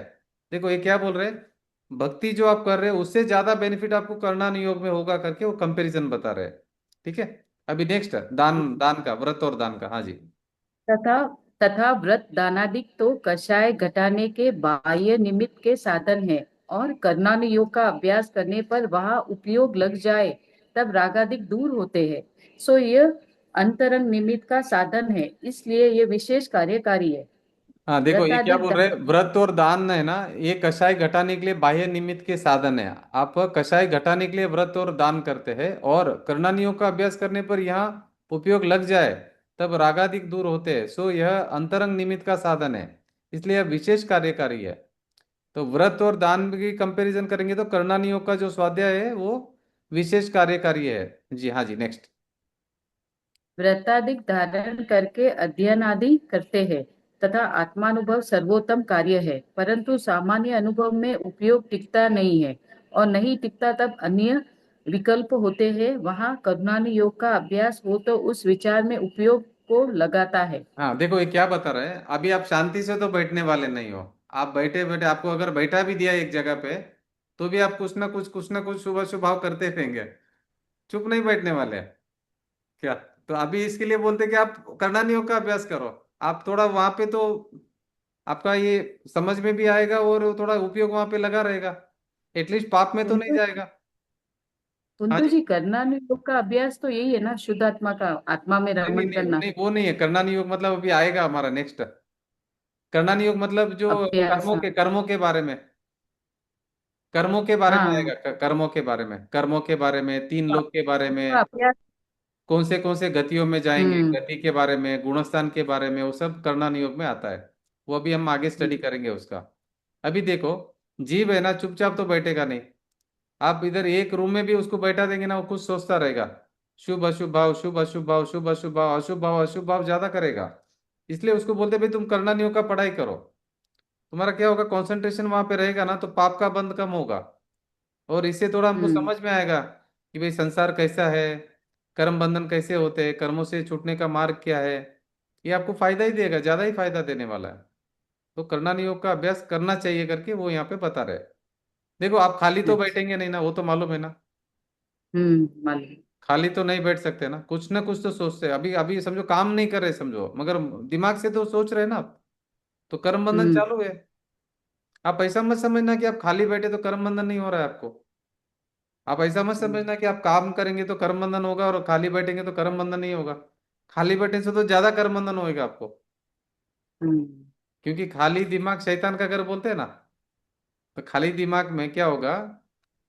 देखो ये क्या बोल रहे हैं, भक्ति जो आप कर रहे हो उससे ज्यादा बेनिफिट आपको कर्णानी योग में होगा करके वो कंपैरिजन बता रहे हैं। ठीक है, अभी नेक्स्ट दान, दान का, व्रत और दान का। हाँ जी। तथा तथा व्रत दानादिक तो कषाय घटाने के बाह्य निमित्त के साधन है, और कर्णानु योग का अभ्यास करने पर वहाँ उपयोग लग जाए तब रागादिक दूर होते हैं। सो यह अंतरंग निमित्त का साधन है, इसलिए ये विशेष कार्यकारी है। हाँ देखो ये क्या व्रतादिक बोल रहे हैं, व्रत और दान है ना, ये कषाय घटाने के लिए बाह्य निमित्त के साधन है। आप कषाय घटाने के लिए व्रत और दान करते हैं, और कर्णानियों का अभ्यास करने पर यहाँ उपयोग लग जाए तब रागादिक दूर होते हैं। सो यह अंतरंग निमित्त का साधन है, इसलिए यह विशेष कार्यकारी है। तो व्रत और दान की कंपैरिजन करेंगे तो कर्णानियों का जो स्वाध्याय है वो विशेष कार्यकारी है। जी हाँ जी, नेक्स्ट। व्रतादिक धारण करके अध्ययन आदि करते हैं, तथा आत्मानुभव सर्वोत्तम कार्य है, परंतु सामान्य अनुभव में उपयोग टिकता नहीं है, और नहीं टिकता तब अन्य विकल्प होते हैं। वहाँ करुणानि योग का अभ्यास हो तो उस विचार में उपयोग को लगाता है। हाँ देखो ये क्या बता रहे हैं, अभी आप शांति से तो बैठने वाले नहीं हो। आप बैठे बैठे, आपको अगर बैठा भी दिया एक जगह पे, तो भी आप कुछ ना कुछ शुभ शुभाव करते रहेंगे, चुप नहीं बैठने वाले हैं। क्या, तो अभी इसके लिए बोलते कि आप कर्णानियोग का अभ्यास करो। आप थोड़ा वहां पे तो आपका ये समझ में भी आएगा और थोड़ा उपयोग वहां पे लगा रहेगा, एटलीस्ट पाप में तो नहीं कुंतु जाएगा। हाँ कुंतु जी। जी, कर्णानि योग का अभ्यास तो यही है ना, शुद्ध आत्मा का, आत्मा में नहीं नहीं रमण नहीं करना। नहीं, वो नहीं है कर्णानियोग। मतलब अभी आएगा हमारा नेक्स्ट कर्णानियोग, मतलब जो अभ्यास, हाँ। कर्मों के बारे में, कर्मों के बारे में हाँ, आएगा। कर्मों के बारे में, कर्मों के बारे में, तीन तो लोक के बारे आपका में, अभ्यास। कौन से गतियों में जाएंगे, हम्म गति के बारे में, गुणस्थान के बारे में, वो सब कर्णा नियोग में आता है। वो अभी हम आगे स्टडी करेंगे उसका। अभी देखो, जीव है ना, चुपचाप तो बैठेगा नहीं। आप इधर एक रूम में भी उसको बैठा देंगे ना, वो कुछ सोचता रहेगा। शुभ अशुभ भाव, शुभ अशुभ भाव, शुभ अशुभ भाव, अशुभ भाव अशुभ भाव ज्यादा करेगा। इसलिए उसको बोलते भाई तुम कर्णा नियोग का पढ़ाई करो। तुम्हारा क्या होगा, कंसंट्रेशन वहां पे रहेगा ना, तो पाप का बंध कम होगा। और इससे थोड़ा हमको हम्म समझ में आएगा कि भाई संसार कैसा है, कर्म बंधन कैसे होते हैं, कर्मों से छूटने का मार्ग क्या है। ये आपको फायदा ही देगा, ज्यादा ही फायदा देने वाला है। तो कर्णा नियोग का अभ्यास करना चाहिए करके वो यहाँ पे बता रहे हैं। देखो आप खाली तो अच्छा। बैठेंगे नहीं ना, वो तो मालूम है ना। मालूम। खाली तो नहीं बैठ सकते ना, कुछ ना कुछ तो सोचते हैं। अभी अभी समझो काम नहीं कर रहे समझो, मगर दिमाग से तो सोच रहे हैं ना आप। तो कर्म बंधन हम्म चालू है। आप ऐसा मत समझना कि आप खाली बैठे तो कर्म बंधन नहीं हो रहा है आपको। आप ऐसा मत समझना कि आप काम करेंगे तो कर्म बंधन होगा और खाली बैठेंगे तो कर्म बंधन नहीं होगा। खाली बैठने से तो ज्यादा कर्म बंधन होएगा आपको। हम्म क्योंकि खाली दिमाग शैतान का घर बोलते हैं ना। तो खाली दिमाग में क्या होगा,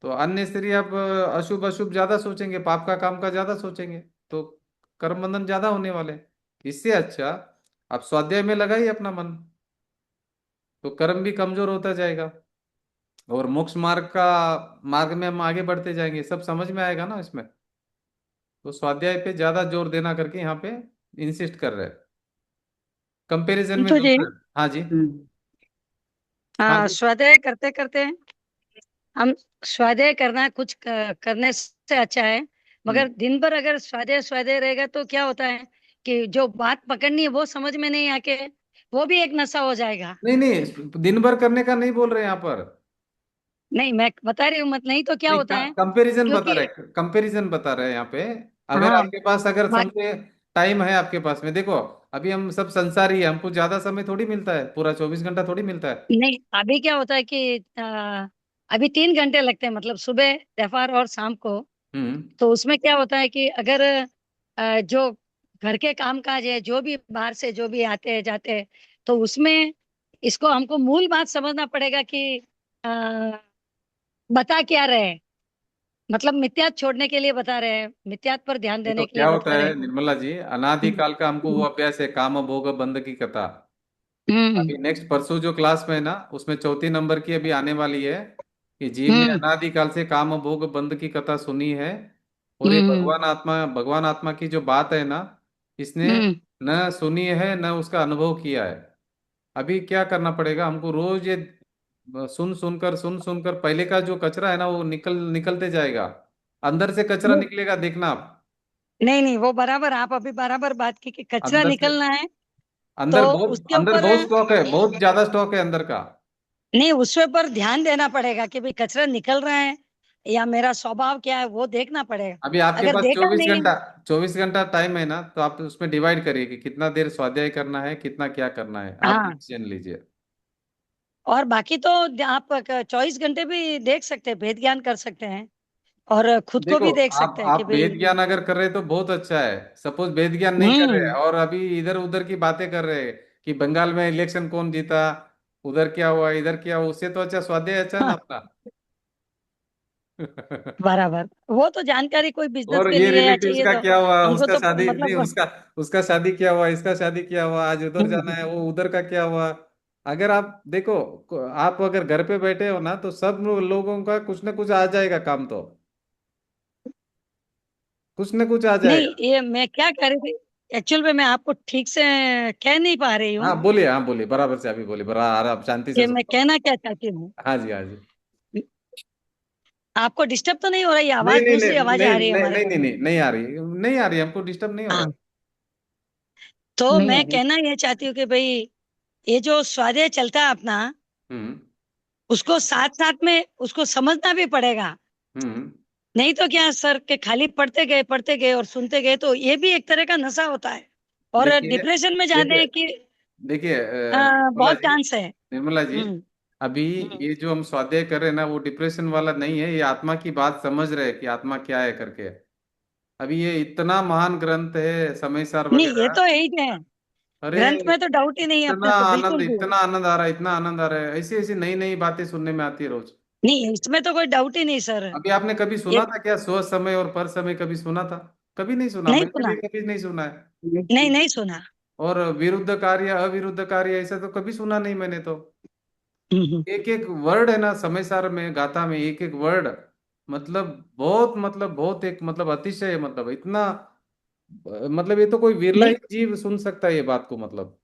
तो अननेसेसरी आप अशुभ अशुभ ज्यादा सोचेंगे, पाप का काम का ज्यादा सोचेंगे। तो कर्म बंधन ज्यादा होने वाले हैं। इससे अच्छा आप स्वाध्याय में लगाइए अपना मन। तो कर्म भी कमजोर होता जाएगा और मोक्ष मार्ग में हम आगे बढ़ते जाएंगे, सब समझ में आएगा ना इसमें। तो स्वाध्याय पे ज्यादा जोर देना करके यहाँ पे इंसिस्ट कर रहे हैं, कंपैरिजन में तो जी, दूसरे। हाँ जी। हम्म हाँ हाँ, जी। स्वाध्याय करते करते हम स्वाध्याय करना कुछ करने से अच्छा है। हम्म। मगर दिन भर अगर स्वाध्याय स्वाध्याय रहेगा तो क्या होता है कि जो बात पकड़नी है वो समझ में नहीं आके वो भी एक नशा हो जाएगा। नहीं नहीं, दिन भर करने का नहीं बोल रहे यहाँ पर। नहीं, मैं बता रही हूँ मत, नहीं तो क्या नहीं, होता है कंपैरिजन बता क्योंकि रहे, कंपैरिजन बता रहे हैं यहाँ पे। अगर हाँ, आपके पास अगर बात समझे टाइम है आपके पास में, देखो अभी हम सब संसारी है, हमको ज्यादा समय थोड़ी मिलता है, पूरा 24 घंटा थोड़ी मिलता है। नहीं, अभी क्या होता है कि अभी 3 घंटे लगते हैं, मतलब सुबह, दोपहर और शाम को। हम्म। तो उसमें क्या होता है कि अगर जो घर के काम काज है, जो भी बाहर से जो भी आते हैं जाते हैं, तो उसमें इसको हमको मूल बात समझना पड़ेगा कि अ, बता क्या रहे हैं। मतलब मिथ्यात छोड़ने के लिए बता रहे हैं, मिथ्यात पर ध्यान देखो देने के क्या लिए होता बता रहे है हैं। निर्मला जी, अनादि हम्म काल का हमको वो अभ्यास है, काम भोग बंध की कथा। हम्म अभी नेक्स्ट परसों जो क्लास में है ना, उसमें चौथी नंबर की अभी आने वाली है कि जीव ने हम्म अनादिकाल से काम भोग बंध की कथा सुनी है। और ये हम्म भगवान आत्मा की जो बात है ना, इसने हम्म न सुनी है न उसका अनुभव किया है। अभी क्या करना पड़ेगा हमको, रोज ये सुन सुनकर पहले का जो कचरा है ना वो निकलते जाएगा। अंदर से कचरा नहीं निकलेगा, देखना आप। नहीं नहीं, वो बराबर, आप अभी बराबर बात की कि कचरा अंदर से, निकलना है। तो अंदर बहुत, उसके अंदर ऊपर बहुत स्टॉक है, बहुत ज्यादा स्टॉक है अंदर का। नहीं, उसके ऊपर ध्यान देना पड़ेगा कि भाई कचरा निकल रहा है या मेरा स्वभाव क्या है, वो देखना पड़ेगा। अभी आपके अगर पास देखा चौबीस नहीं, घंटा 24 घंटा टाइम है ना, तो आप उसमें डिवाइड करिए कि कितना देर स्वाध्याय करना है, कितना क्या करना है, आप हाँ, डिसीजन लीजिए। और बाकी तो आप 24 घंटे भी देख सकते हैं, भेद ज्ञान कर सकते हैं और खुद को देखो भी देख आप सकते हैं कि आप भाई। वेद ज्ञान अगर कर रहे हैं तो बहुत अच्छा है। सपोज वेद ज्ञान नहीं कर रहे हैं हम्म और अभी इधर उधर की बातें कर रहे हैं कि बंगाल में इलेक्शन कौन जीता, उधर क्या हुआ, इधर क्या हुआ, उससे तो अच्छा स्वाध्याय अच्छा है ना हाँ, अपना। बराबर, वो तो जानकारी कोई बिजनेस और के ये लिए या रिलेटिव्स चाहिए का तो क्या हुआ, हमको उसका तो शादी नहीं, मतलब। उसका उसका शादी क्या हुआ, इसका शादी क्या हुआ, आज उधर जाना है, वो उधर का क्या हुआ। अगर आप देखो, आप अगर घर पे बैठे हो ना, तो सब लोगों का कुछ ना कुछ आ जाएगा काम, तो कुछ ना कुछ आ नहीं, जाएगा। ये मैं क्या कह रही थी, एक्चुअल में मैं आपको ठीक से कह नहीं पा रही हूँ हाँ बोलिए, हाँ बोलिए, बराबर से अभी बोलिए, बराबर, आप शांति से कि मैं सुनो। कहना क्या चाहती हूँ। हाँ जी, हाँ जी। आपको डिस्टर्ब तो नहीं हो रही, नहीं आवाज, नहीं नहीं दूसरी आवाजें नहीं आ रही है नहीं हमारे नहीं घर नहीं में। नहीं नहीं आ रही, नहीं आ रही, हमको डिस्टर्ब नहीं हो रहा हाँ, है। तो नहीं आ मैं रही। कहना ये चाहती हूँ कि भाई ये जो स्वाध्याय चलता है अपना, हम्म। उसको साथ साथ में उसको समझना भी पड़ेगा। हम्म। नहीं तो क्या सर के खाली पढ़ते गए और सुनते गए, तो ये भी एक तरह का नशा होता है और देखिए, डिप्रेशन में जाने देखिए, की देखिए निर्मला बहुत जी, चांस है। निर्मला जी, हम्म अभी हम्म। ये जो हम स्वाध्याय कर रहे हैं ना, वो डिप्रेशन वाला नहीं है, ये आत्मा की बात समझ रहे हैं कि आत्मा क्या है करके। अभी ये इतना महान ग्रंथ है समय सार नहीं, ये वगैरह। तो है ही है, अरे ग्रंथ में तो डाउट ही नहीं है इतना अपने को आनंद, बिल्कुल भी। इतना आनंद आ रहा है, इतना आनंद आ रहा है, ऐसी ऐसी नई नई बातें सुनने में आती है रोज। नहीं, इसमें तो कोई डाउट ही नहीं सर। अभी आपने कभी ये सुना था क्या, स्व समय और पर समय कभी सुना था? कभी नहीं सुना, नहीं मैंने सुना, भी कभी नहीं सुना है। नहीं नहीं सुना। और विरुद्ध कार्य अविरुद्ध कार्य ऐसा तो कभी सुना नहीं मैंने तो। हम्म। एक एक वर्ड है ना समय सार में, गाथा में एक एक वर्ड, मतलब बहुत एक मतलब अतिशय है, मतलब इतना, मतलब ये तो कोई विरला नहीं, ही जीव सुन सकता है ये बात को, मतलब।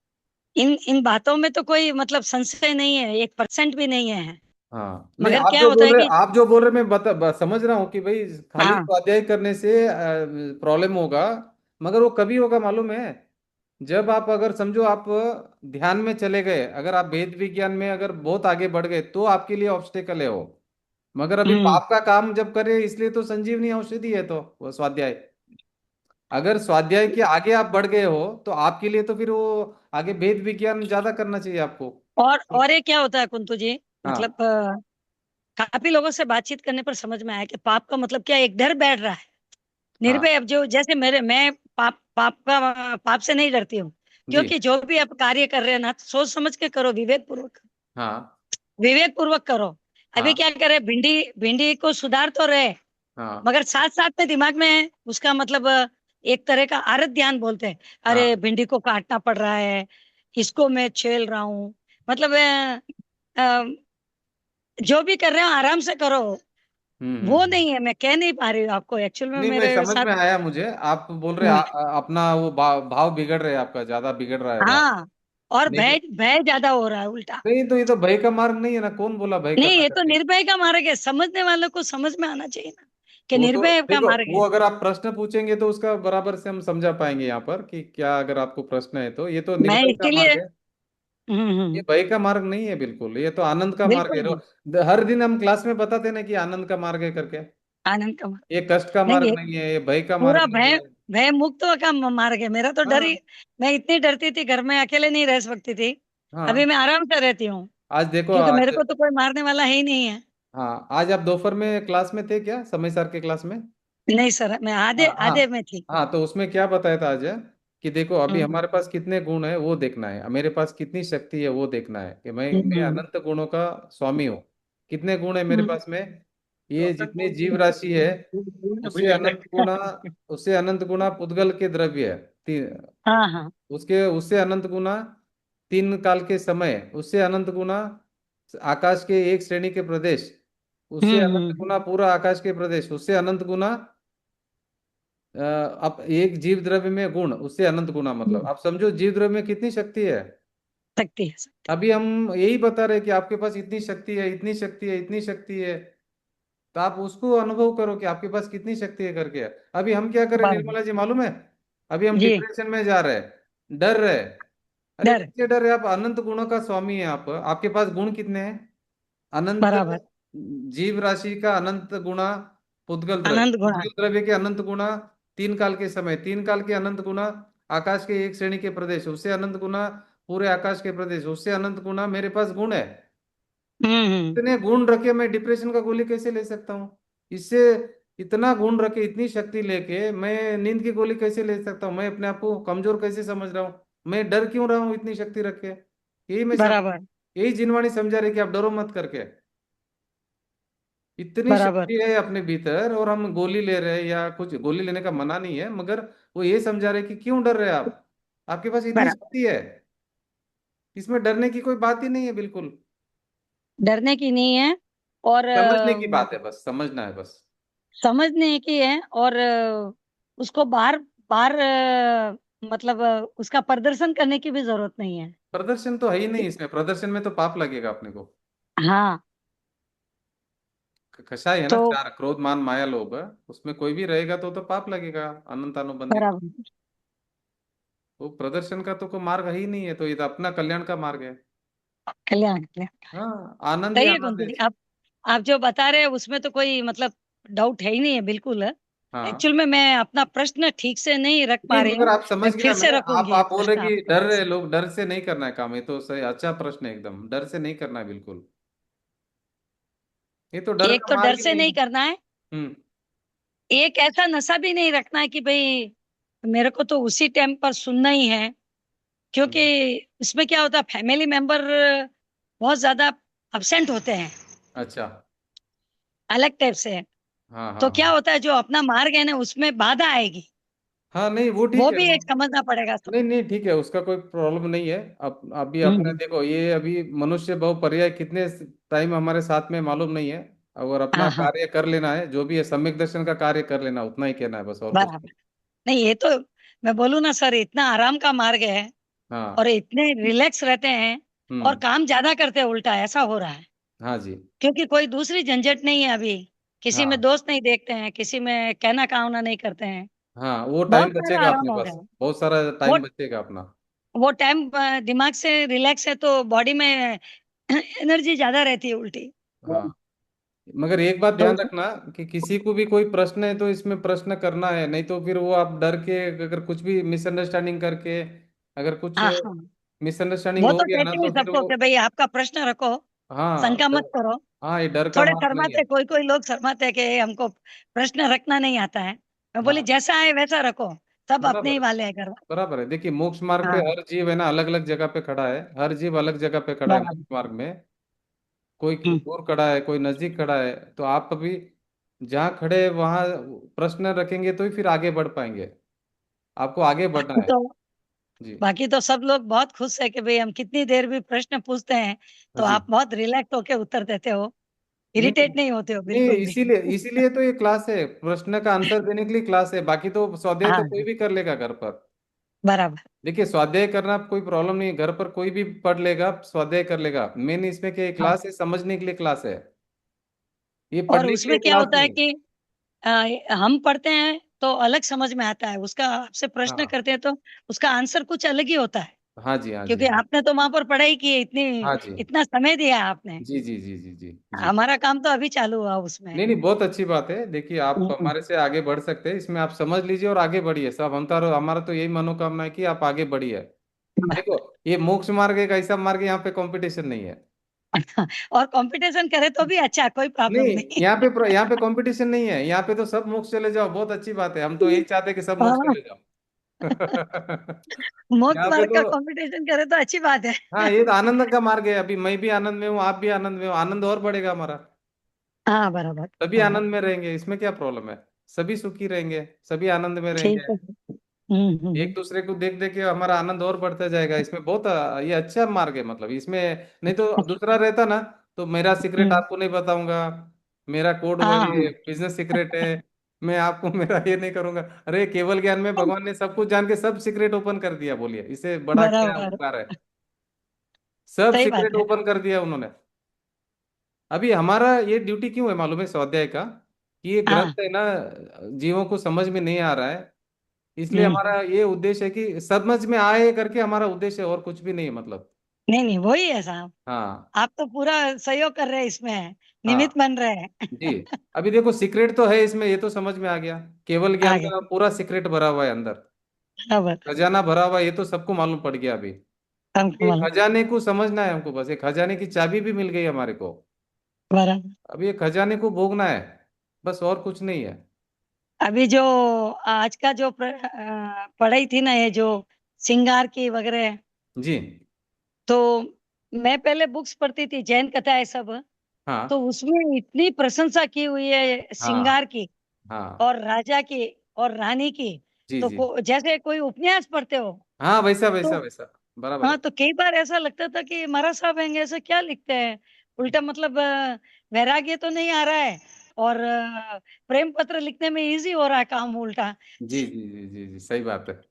इन इन बातों में तो कोई मतलब संशय नहीं है, 1% भी नहीं है। हाँ नहीं, मगर क्या होता है कि आप जो बोल रहे मैं समझ रहा हूँ कि भाई खाली हाँ, स्वाध्याय करने से प्रॉब्लम होगा। मगर वो कभी होगा मालूम है, जब आप अगर समझो आप ध्यान में चले गए, अगर आप वेद विज्ञान में अगर बहुत आगे बढ़ गए, तो आपके लिए ऑब्स्टेकल है वो। मगर अभी हम्म पाप का काम जब करे, इसलिए तो संजीवनी औषधि है, तो वो स्वाध्याय। अगर स्वाध्याय के आगे आप बढ़ गए हो तो आपके लिए तो फिर वो आगे वेद विज्ञान ज्यादा करना चाहिए आपको। और ये क्या होता है कुंतु जी, हाँ मतलब काफी लोगों से बातचीत करने पर समझ में आया कि पाप का मतलब क्या है, एक डर बैठ रहा है हाँ निर्भय। अब जो जैसे मैं पाप से नहीं डरती हूँ, जी। क्योंकि जो भी आप कार्य कर रहे हैं ना, सोच समझ के करो, हाँ विवेक पूर्वक करो। अभी हाँ क्या करे, भिंडी भिंडी को सुधार तो रहे, हाँ मगर साथ साथ में दिमाग में उसका मतलब एक तरह का आरत ध्यान बोलते हैं, अरे हाँ। भिंडी को काटना पड़ रहा है, इसको मैं छेल रहा हूँ। मतलब अ, जो भी कर रहे हो आराम से करो। वो हम्म। नहीं है, मैं कह नहीं पा रही हूँ आपको, एक्चुअल में नहीं, मैं मेरे समझ साथ। में आया मुझे, आप बोल रहे हम्म, अपना वो भाव बिगड़ रहे हैं, आपका ज्यादा बिगड़ रहा है भाव। हाँ, और नहीं भय भय ज्यादा हो रहा है उल्टा। नहीं, तो ये तो भय का मार्ग नहीं है ना, कौन बोला भय नहीं, करना ये तो करके। निर्भय का मार्ग है, समझने वालों को समझ में आना चाहिए ना कि वो तो निर्भय का देखो, मार्ग वो है। अगर आप प्रश्न पूछेंगे तो उसका बराबर से हम समझा पाएंगे यहाँ पर कि क्या, अगर आपको प्रश्न है तो ये तो मैं निर्भय का इसके लिए मार्ग है। ये हम्म, भय का मार्ग नहीं है बिल्कुल, ये तो आनंद का मार्ग है। बिल्कुल नहीं, हर दिन हम क्लास में बताते ना कि आनंद का मार्ग है करके। आनंद का मार्ग ये कष्ट का नहीं मार्ग है, नहीं है, ये भय का मार्ग पूरा नहीं भय है। भय मुक्त का मार्ग है। मेरा तो डर ही, हाँ मैं इतनी डरती थी, घर में अकेले नहीं रह सकती थी। अभी हाँ। मैं आराम से रहती हूँ, आज देखो, क्योंकि मेरे आज, को तो कोई मारने वाला है ही नहीं है। हाँ, आज आप दोपहर में क्लास में थे क्या, समय सर के क्लास में? नहीं सर, मैं आधे हाँ हाँ आधे में थी। हाँ। तो उसमें क्या बताया था आज, कि देखो अभी हम्म हमारे पास कितने गुण है वो देखना है, मेरे पास कितनी शक्ति है वो देखना है, कि मैं हम्म अनंत गुणों का स्वामी हूँ। कितने गुण है मेरे हम्म पास में? ये जितनी जीव राशि है, उससे अनंत गुणा, उससे अनंत गुणा पुद्गल के द्रव्य है। हाँ हाँ। उसके उससे अनंत गुना तीन काल के समय, उससे अनंत गुना आकाश के एक श्रेणी के प्रदेश, उससे अनंत हम्म, गुना पूरा आकाश के प्रदेश, उससे अनंत गुना अब एक जीव द्रव्य में गुण, उससे अनंत गुना, मतलब आप समझो जीव द्रव्य में कितनी शक्ति है। सकती है सकती अभी हम यही बता रहे हैं कि आपके पास इतनी शक्ति है, इतनी शक्ति है, इतनी शक्ति है। तो आप उसको अनुभव करो कि आपके पास कितनी शक्ति है करके। अभी हम क्या करें बराबर निर्मला जी मालूम है? अभी हम जी। डिप्रेशन में जा रहे हैं, डर रहे हैं। अरे डर, किससे डर है? आप अनंत गुणों का स्वामी है, आप, आपके पास गुण कितने हैं? अनंत बराबर, जीव राशि का अनंत गुणा आनंद गुणा। पुद्गल द्रव्य के अनंत गुणा तीन काल के समय, तीन काल के अनंत गुणा आकाश के एक श्रेणी के प्रदेश, उससे अनंत गुणा पूरे आकाश के प्रदेश, उससे अनंत गुणा मेरे पास गुण है। हम्म। इतने गुण रखे मैं डिप्रेशन का गोली कैसे ले सकता हूँ? इससे इतना गुण रखे, इतनी शक्ति लेके मैं नींद की गोली कैसे ले सकता हूँ? मैं अपने आप को कमजोर कैसे समझ रहा हूँ? मैं डर क्यों रहा हूँ इतनी शक्ति रखे? यही मैं बराबर यही जिनवाणी समझा रही कि आप डरो मत करके। इतनी बराबर शक्ति है अपने भीतर, और हम गोली ले रहे हैं, या कुछ गोली लेने का मना नहीं है, मगर वो ये समझा रहे कि क्यों डर रहे हैं आप, आपके पास इतनी बराबर। शक्ति है। इसमें डरने की कोई बात ही नहीं है बिल्कुल। डरने की नहीं है, और समझने की बात है, बस समझना है बस। समझने की है, और उसको बार बार मतलब उसका प्रदर्शन करने की भी जरूरत नहीं है। प्रदर्शन तो है ही नहीं इसमें, प्रदर्शन में तो पाप लगेगा अपने को। हाँ, कषाय है ना, तो चार, क्रोध मान माया लोभ, उसमें कोई भी रहेगा तो पाप लगेगा, अनंत अनुबंधित। बराबर, वो प्रदर्शन का तो कोई मार्ग है ही नहीं है, तो ये तो अपना कल्याण का मार्ग है। कल्याण कल्याण। हाँ, आनंद ही सही है आनंद कुंती है। जी, आप जो बता रहे हैं उसमें तो कोई मतलब डाउट है ही नहीं है, बिल्कुल है। हाँ। एक्चुअल में मैं अपना प्रश्न ठीक से नहीं रख नहीं, पा रही मगर हूँ, आप मैं समझ फिर गया से मैं, रखूंगी आप बोल रहे प्रश्न कि आपके डर पास। रहे लोग, डर से नहीं करना है काम, ये तो सही, अच्छा प्रश्न है, एकदम डर से नहीं करना है बिल्कुल। ये तो डर एक का तो डर मार्ग ही से नहीं नहीं है। करना है, हम्म। एक ऐसा नशा भी नहीं रखना है कि भाई मेरे को तो उसी टाइम पर सुनना ही है, क्योंकि हम्म। इसमें क्या होता है, फैमिली मेंबर बहुत ज्यादा अब्सेंट होते हैं, अच्छा। अलग टाइप से। हाँ हाँ तो क्या हाँ। होता है, जो अपना मार्ग है ना उसमें बाधा आएगी, हाँ नहीं, वो ठीक वो है। भी एक समझना पड़ेगा नहीं सबको। नहीं, ठीक है, उसका कोई प्रॉब्लम नहीं है। अब अभी अपने हम्म, देखो, ये अभी मनुष्य बहुपर्याय कितने टाइम हमारे साथ में मालूम नहीं है। अगर अपना हाँ हाँ, कार्य कर लेना है, जो भी है सम्यक दर्शन का कार्य कर लेना, उतना ही कहना है बस, और कुछ बराबर। नहीं। नहीं, ये तो मैं बोलूँ ना सर, इतना आराम का मार्ग है, और हाँ। इतने रिलैक्स रहते हैं, और हम्म। काम ज्यादा करते हैं, उल्टा ऐसा हो रहा है। हाँ जी। क्योंकि कोई दूसरी झंझट नहीं है अभी, किसी में हाँ दोस्त नहीं देखते हैं, किसी में कहना कावना नहीं करते हैं, हाँ, वो बहुत टाइम सारा बचेगा आराम अपने हो पास, गया है। बहुत सारा वो टाइम बचेगा अपना। वो टाइम दिमाग से रिलैक्स है, तो बॉडी में एनर्जी ज्यादा रहती है उल्टी। हाँ, मगर एक बात तो ध्यान रखना कि किसी को भी कोई प्रश्न है तो इसमें प्रश्न करना है, नहीं तो फिर वो आप डर के अगर कुछ भी मिसअंडरस्टैंडिंग करके अगर कुछ हाँ हाँ, मिसअंडरस्टैंडिंग वो हो तो गया ना कहते ही तो फिर सबको वो, कि भाई आपका प्रश्न रखो, हाँ शंका मत करो। हाँ, ये डर का थोड़े मार्ग नहीं है। शर्माते, कोई कोई लोग शर्माते हैं कि हमको प्रश्न रखना नहीं आता है। मैं बोली हाँ जैसा है वैसा रखो, सब अपने बराबर ही है, वाले हैं घर। बराबर है। देखिए मोक्ष मार्ग पे हाँ हर जीव है ना अलग अलग जगह पे खड़ा है, हर जीव अलग जगह पे खड़ा है बराबर। मोक्ष मार्ग में। कोई हम्म, दूर खड़ा है, कोई नजदीक खड़ा है, तो आप अभी जहाँ खड़े हैं वहां प्रश्न रखेंगे तो ही फिर आगे बढ़ पाएंगे। आपको आगे बढ़ना बाकी है। तो जी। बाकी तो सब लोग बहुत खुश है कि भाई हम कितनी देर भी प्रश्न पूछते हैं तो जी। आप बहुत रिलैक्स होके उत्तर देते हो, नहीं इरिटेट नहीं होते हो नहीं, बिल्कुल भी। इसीलिए इसीलिए तो ये क्लास है, प्रश्न का आंसर देने के लिए क्लास है, बाकी तो स्वाध्याय तो कोई हाँ भी कर लेगा घर पर। बराबर। देखिए स्वाध्याय करना कोई प्रॉब्लम नहीं है, घर पर कोई भी पढ़ लेगा, स्वाध्याय कर लेगा। मेन इसमें क्या हाँ, क्लास है, समझने के लिए क्लास है, ये और पढ़ने के लिए उसमें क्या क्लास होता है नहीं। कि हम पढ़ते हैं तो अलग समझ में आता है, उसका आपसे प्रश्न हाँ करते हैं तो उसका आंसर कुछ अलग ही होता है। हाँ जी, हाँ जी, क्योंकि हाँ। आपने तो वहां पर पढ़ाई की है, इतनी हाँ जी, इतना समय दिया है आपने। जी जी जी जी जी जी। हमारा काम तो अभी चालू हुआ उसमें। नहीं नहीं, बहुत अच्छी बात है। देखिए आप हम्म, हमारे से आगे बढ़ सकते हैं इसमें, आप समझ लीजिए और आगे बढ़िए सब। हम तो, हमारा तो यही मनोकामना है कि आप आगे बढ़िए। देखो ये मोक्ष मार्ग एक ऐसा मार्ग है, यहाँ पे कंपटीशन नहीं है। और कंपटीशन करे तो भी अच्छा, कोई प्रॉब्लम नहीं, नहीं। यहाँ पे कंपटीशन नहीं है, यहाँ पे तो सब मोक्ष चले जाओ, बहुत अच्छी बात है। हम तो यही चाहते हैं कि सब मोक्ष हाँ, चले जाओ। मोक्ष यहाँ पे मार्ग तो, का कंपटीशन करे तो अच्छी बात है। हाँ ये तो आनंद का मार्ग है। अभी मैं भी आनंद में हूँ, आप भी आनंद में हो, आनंद और बढ़ेगा हमारा। हाँ बराबर सभी बराबर। आनंद में रहेंगे, इसमें क्या प्रॉब्लम है। सभी सुखी रहेंगे, सभी आनंद में रहेंगे। ठीक है। एक दूसरे को देख देख के हमारा आनंद और बढ़ता जाएगा। इसमें बहुत ये अच्छा मार्ग है मतलब इसमें। नहीं तो दूसरा रहता ना, तो मेरा सीक्रेट हम्म, आपको नहीं बताऊंगा, मेरा कोड हाँ ये बिजनेस सीक्रेट है, मैं आपको मेरा ये नहीं करूंगा। अरे केवल ज्ञान में भगवान ने सब कुछ जान के सब सीक्रेट ओपन कर दिया, बोलिए इसे बड़ा क्या बराबर, उपकार है। सब सही बात सीक्रेट है। ओपन कर दिया उन्होंने। अभी हमारा ये ड्यूटी क्यों है मालूम है स्वाध्याय का, कि ये हाँ। ग्रंथ है ना जीवों को समझ में नहीं आ रहा है, इसलिए हम्म, हमारा ये उद्देश्य है कि समझ में आए करके हमारा उद्देश्य है, और कुछ भी नहीं है मतलब। नहीं नहीं, वही है साहब। हाँ आप तो पूरा सहयोग कर रहे हैं इसमें, निमित्त हाँ बन रहे हैं। जी। अभी देखो सीक्रेट तो है इसमें, ये तो समझ में आ गया। केवल ज्ञान आगे का पूरा सीक्रेट भरा हुआ है अंदर, बराबर। खजाना भरा हुआ है, ये तो सबको मालूम पड़ गया अभी। हमको ये मालूम। खजाने को समझना है हमको, बस एक खजाने की चाबी भी मिल गई हमारे को। बराबर। अब ये खजाने को भोगना है, बस और कुछ नहीं है। अभी जो आज का जो पढ़ाई थी ना, ये जो श्रृंगार की वगैरह, जी। तो मैं पहले बुक्स पढ़ती थी, जैन कथाएं सब। तो हाँ उसमें इतनी प्रशंसा की हुई है हाँ श्रृंगार की हाँ और राजा की और रानी की। जी तो जी। जैसे कोई उपन्यास पढ़ते हो हाँ वैसा वैसा तो, वैसा, बराबर हाँ, है। तो कई बार ऐसा लगता था कि महाराज साहब हैं ऐसे क्या लिखते हैं, उल्टा मतलब वैराग्य तो नहीं आ रहा है, और प्रेम पत्र लिखने में इजी हो रहा है काम उल्टा। जी जी जी जी जी, सही बात है।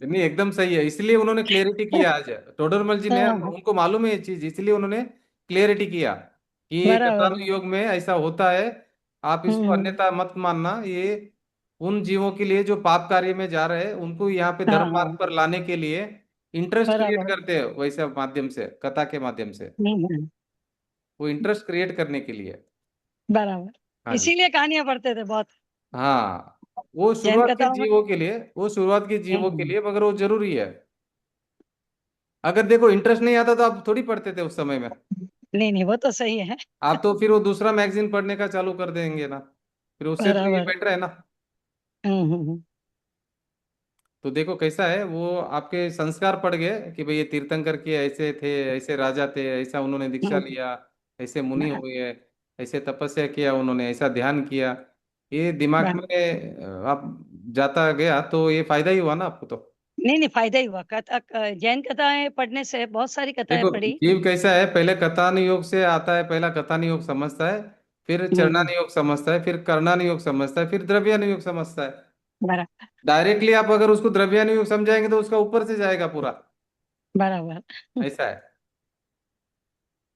नहीं एकदम सही है, इसलिए उन्होंने क्लियरिटी किया आज। टोडरमल जी ने, हाँ उनको मालूम है ये चीज, इसलिए उन्होंने क्लियरिटी किया कि बराबर। कथानुयोग में ऐसा होता है। आप इसको हम्म, अन्यथा मत मानना। ये उन जीवों के लिए जो पाप कार्य में जा रहे हैं, उनको यहाँ पे हाँ धर्म मार्ग हाँ पर लाने के लिए इंटरेस्ट क्रिएट बराबर। करते हैं, वैसे माध्यम से, कथा के माध्यम से। हम्म, वो इंटरेस्ट क्रिएट करने के लिए। बराबर, हाँ जी। इसीलिए कहानियां पढ़ते थे बहुत। हाँ वो जैन शुरुआत के कथाओं में। जीवों के लिए, वो शुरुआत के जीवों के हम्म, लिए, मगर वो जरूरी है। अगर देखो इंटरेस्ट नहीं आता तो आप थोड़ी पढ़ते थे उस समय में। नहीं नहीं, वो तो सही है। आप तो फिर वो दूसरा मैगजीन पढ़ने का चालू कर देंगे ना, फिर उससे तो ये बराबर। बेटर है ना। तो देखो कैसा है, वो आपके संस्कार पड़ गए कि भाई ये तीर्थंकर के ऐसे थे, ऐसे राजा थे, ऐसा उन्होंने दीक्षा हम्म, लिया, ऐसे मुनि हुए, ऐसे तपस्या किया उन्होंने, ऐसा ध्यान किया। ये दिमाग में आप जाता गया तो ये फायदा ही हुआ ना आपको तो। नहीं नहीं, फायदा ही हुआ। कथा जैन कथाएं पढ़ने से बहुत सारी कथाएं देखो पढ़ी। जीव कैसा है, पहले कथानुयोग से आता है, पहला कथानुयोग समझता है, फिर हम्म, चरणानुयोग समझता है, फिर कर्णानुयोग समझता है, फिर द्रव्यानुयोग समझता है। बराबर डायरेक्टली आप अगर उसको द्रव्यानुयोग समझाएंगे तो उसका ऊपर से जाएगा पूरा। बराबर। ऐसा है।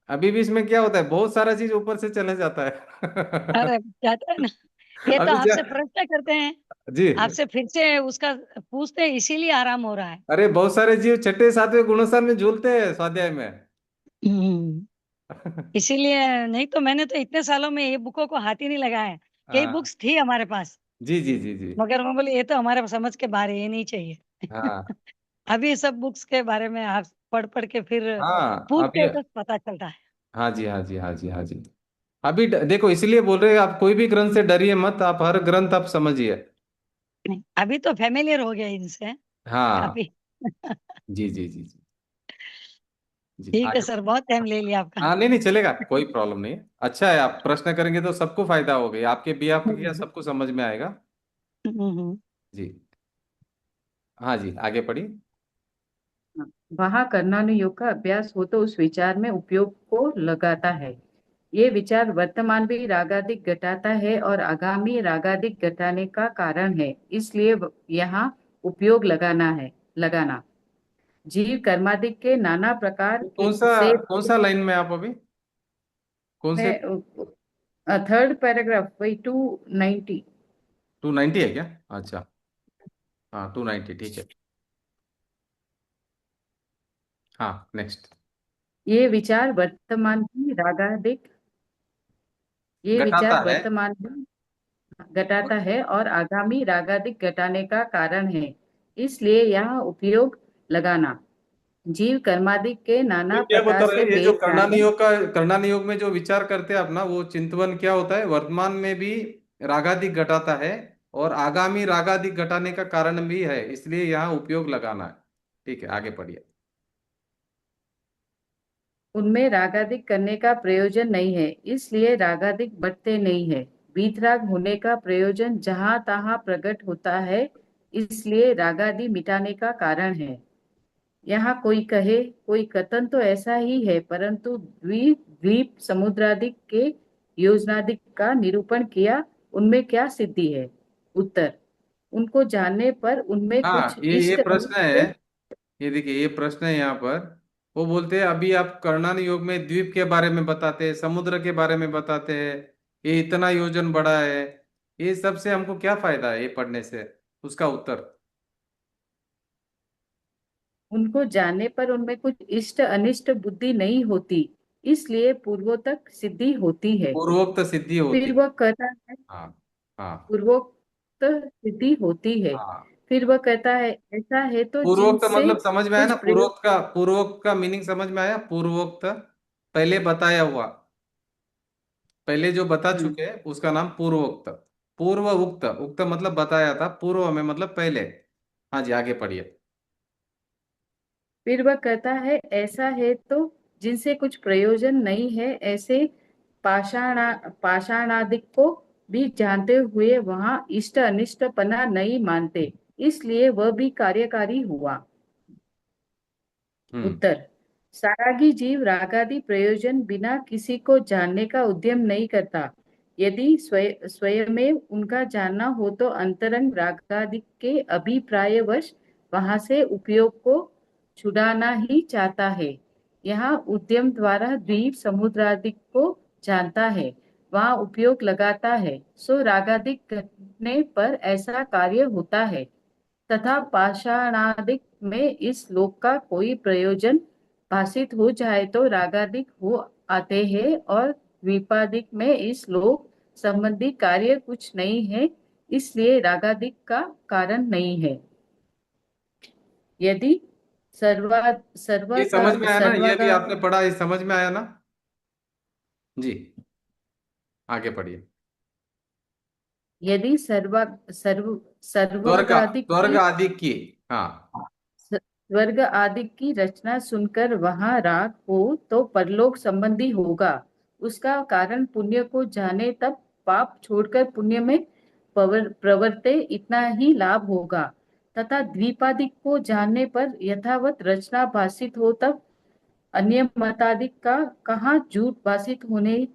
अभी भी इसमें क्या होता है, बहुत सारा चीज ऊपर से चले जाता है। अरे जाता है ना, ये तो अभी आपसे प्रश्न करते हैं, जी। आपसे फिर से उसका पूछते हैं, इसीलिए आराम हो रहा है। अरे बहुत सारे जीव छठे सातवें गुणस्थान में झूलते हैं स्वाध्याय में। हम्म, इसीलिए नहीं तो मैंने तो इतने सालों में ये बुकों को हाथ ही नहीं लगाया है। कई हाँ, बुक्स थी हमारे पास, जी जी जी जी। मगर मैं बोली ये तो हमारे समझ के बाहर है, ये नहीं चाहिए। हाँ अभी सब बुक्स के बारे में आप पढ़ पढ़ के फिर हाँ, फुल अभी स्टेटस पता चलता है। हाँ जी हाँ जी हाँ जी हाँ जी। अभी देखो, इसलिए बोल रहे हैं, आप कोई भी ग्रंथ से डरिए मत, आप हर ग्रंथ आप समझिए। नहीं, अभी तो फेमिलियर हो गया इनसे हाँ काफी। जी जी जी जी जी, ठीक है आगे। सर, बहुत टाइम ले लिया आपका। हाँ नहीं नहीं, चलेगा, कोई प्रॉब्लम नहीं है, अच्छा है, आप प्रश्न करेंगे तो सबको फायदा होगा, आपके भी आप किया हम्म, सबको समझ में आएगा। हम्म। जी, हाँ जी, आगे पढ़िए। वहाँ कर्णानुयोग का अभ्यास हो तो उस विचार में उपयोग को लगाता है। ये विचार वर्तमान भी रागादिक घटाता है और आगामी रागादिक घटाने का कारण है, इसलिए यहाँ उपयोग लगाना जीव कर्मादिक के नाना प्रकार कौन सा से कौन सा लाइन में आप अभी, कौन से? थर्ड पैराग्राफ वही 290। 290 है क्या? अच्छा, हाँ 290, ठीक है। हाँ, नेक्स्ट। ये विचार वर्तमान की रागादिक ये घटाता विचार है। वर्तमान में घटाता है और आगामी रागादिक घटाने का कारण है, इसलिए यहाँ उपयोग लगाना जीव कर्मादिक के ये नाना क्या प्रकार बता रहे से हैं, ये जो भेद जाने। कर्णानियोग का, कर्णानियोग में जो विचार करते हैं अपना, वो चिंतवन क्या होता है, वर्तमान में भी रागादिक घटाता है और आगामी रागादिक घटाने का कारण भी है, इसलिए यहाँ उपयोग लगाना है। ठीक है, आगे पढ़िए। उनमें रागादिक करने का प्रयोजन नहीं है, इसलिए रागादिक बढ़ते नहीं है। वीतराग होने का प्रयोजन जहां तहां प्रकट होता है, इसलिए रागादि मिटाने का कारण है। यहाँ कोई कहे कोई कथन तो ऐसा ही है, परंतु द्वीप द्वीप समुद्रादिक के योजनादिक का निरूपण किया, उनमें क्या सिद्धि है? उत्तर, उनको जानने पर उनमें कुछ हाँ, ये इष्ट प्रश्न है, अनिष्ट। ये देखिए, ये प्रश्न है यहाँ पर। वो बोलते हैं अभी आप कर्णानियोग में द्वीप के बारे में बताते हैं, समुद्र के बारे में बताते हैं, ये इतना योजन बड़ा है, ये सब से हमको क्या फायदा है ये पढ़ने से? उसका उत्तर, उनको जानने पर उनमें कुछ इष्ट अनिष्ट बुद्धि नहीं होती, इसलिए पूर्वोक्त सिद्धि होती है। पूर्वोक्त सिद्धि फिर होती। वह कहता है हाँ हाँ पूर्वोक्त सिद्धि होती है। हाँ। फिर वह कहता है ऐसा है तो पूर्वोक्त जिनसे मतलब समझ में आया कुछ ना, प्रयोग। पूर्वोक्त का मीनिंग समझ में आया? पूर्वोक्त, पहले बताया हुआ, पहले जो बता हम्म, चुके हैं उसका नाम पूर्वोक्त। पूर्व उक्त, उक्त मतलब बताया था, पूर्व में मतलब पहले। हाँ जी, आगे पढ़िए। फिर वह कहता है ऐसा है तो जिनसे कुछ प्रयोजन नहीं है, ऐसे पाषाणा पाषाणादिक को भी जानते हुए वहां इष्ट अनिष्ट पना नहीं मानते, इसलिए वह भी कार्यकारी हुआ। हम्म। उत्तर, सारागी जीव रागादि प्रयोजन बिना किसी को जानने का उद्यम नहीं करता। यदि स्वयमेव उनका जानना हो तो अंतरंग रागादि के अभिप्रायवश वहां से उपयोग को छुड़ाना ही चाहता है। यहाँ उद्यम द्वारा द्वीप समुद्रादिक को जानता है, वहां उपयोग लगाता है, सो रागादिक घटने पर ऐसा कार्य होता है। तथा पाषाणादिक में इस लोक का कोई प्रयोजन भाषित हो जाए तो रागादिक हो आते हैं, और द्वीपादिक में इस लोक संबंधी कार्य कुछ नहीं है, इसलिए रागादिक का कारण नहीं है। यदि सर्वा सर्व ये समझ में आया ना, ये भी सर्वगा आपने पढ़ा, ये समझ में आया ना? जी, आगे पढ़िए। यदि स्वर्ग, सर्वगादिक स्वर्ग की आदि की। हाँ। स्वर्ग आदि की रचना सुनकर वहां राग हो तो परलोक संबंधी होगा। उसका कारण पुण्य को जाने तब पाप छोड़कर पुण्य में प्रवर्ते, इतना ही लाभ होगा। तथा द्वीपादिक को जानने पर यथावत रचना भाषित हो तब अन्य मतादिक का कहाँ झूठ भाषित होने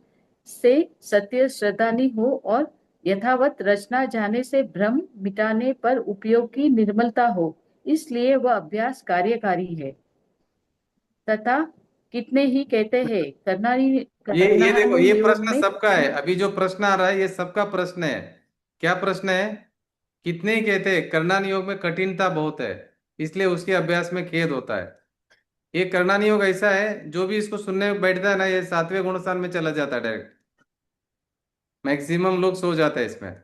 से सत्य श्रद्धानी हो, और यथावत रचना जाने से भ्रम मिटाने पर उपयोग की निर्मलता हो, इसलिए वह अभ्यास कार्यकारी है। तथा कितने ही कहते हैं ये देखो, ये कर्णानुयोग प्रश्न में सबका है, अभी जो प्रश्न आ रहा है ये सबका प्रश्न है। क्या प्रश्न है? कितने ही कहते हैं कर्णान योग में कठिनता बहुत है, इसलिए उसके अभ्यास में खेद होता है। ये करना नहीं होगा, ऐसा है जो भी इसको सुनने में बैठता है ना, ये 7वें गुण स्थान में चला जाता है डायरेक्ट। मैक्सिमम लोग सो जाते हैं इसमें।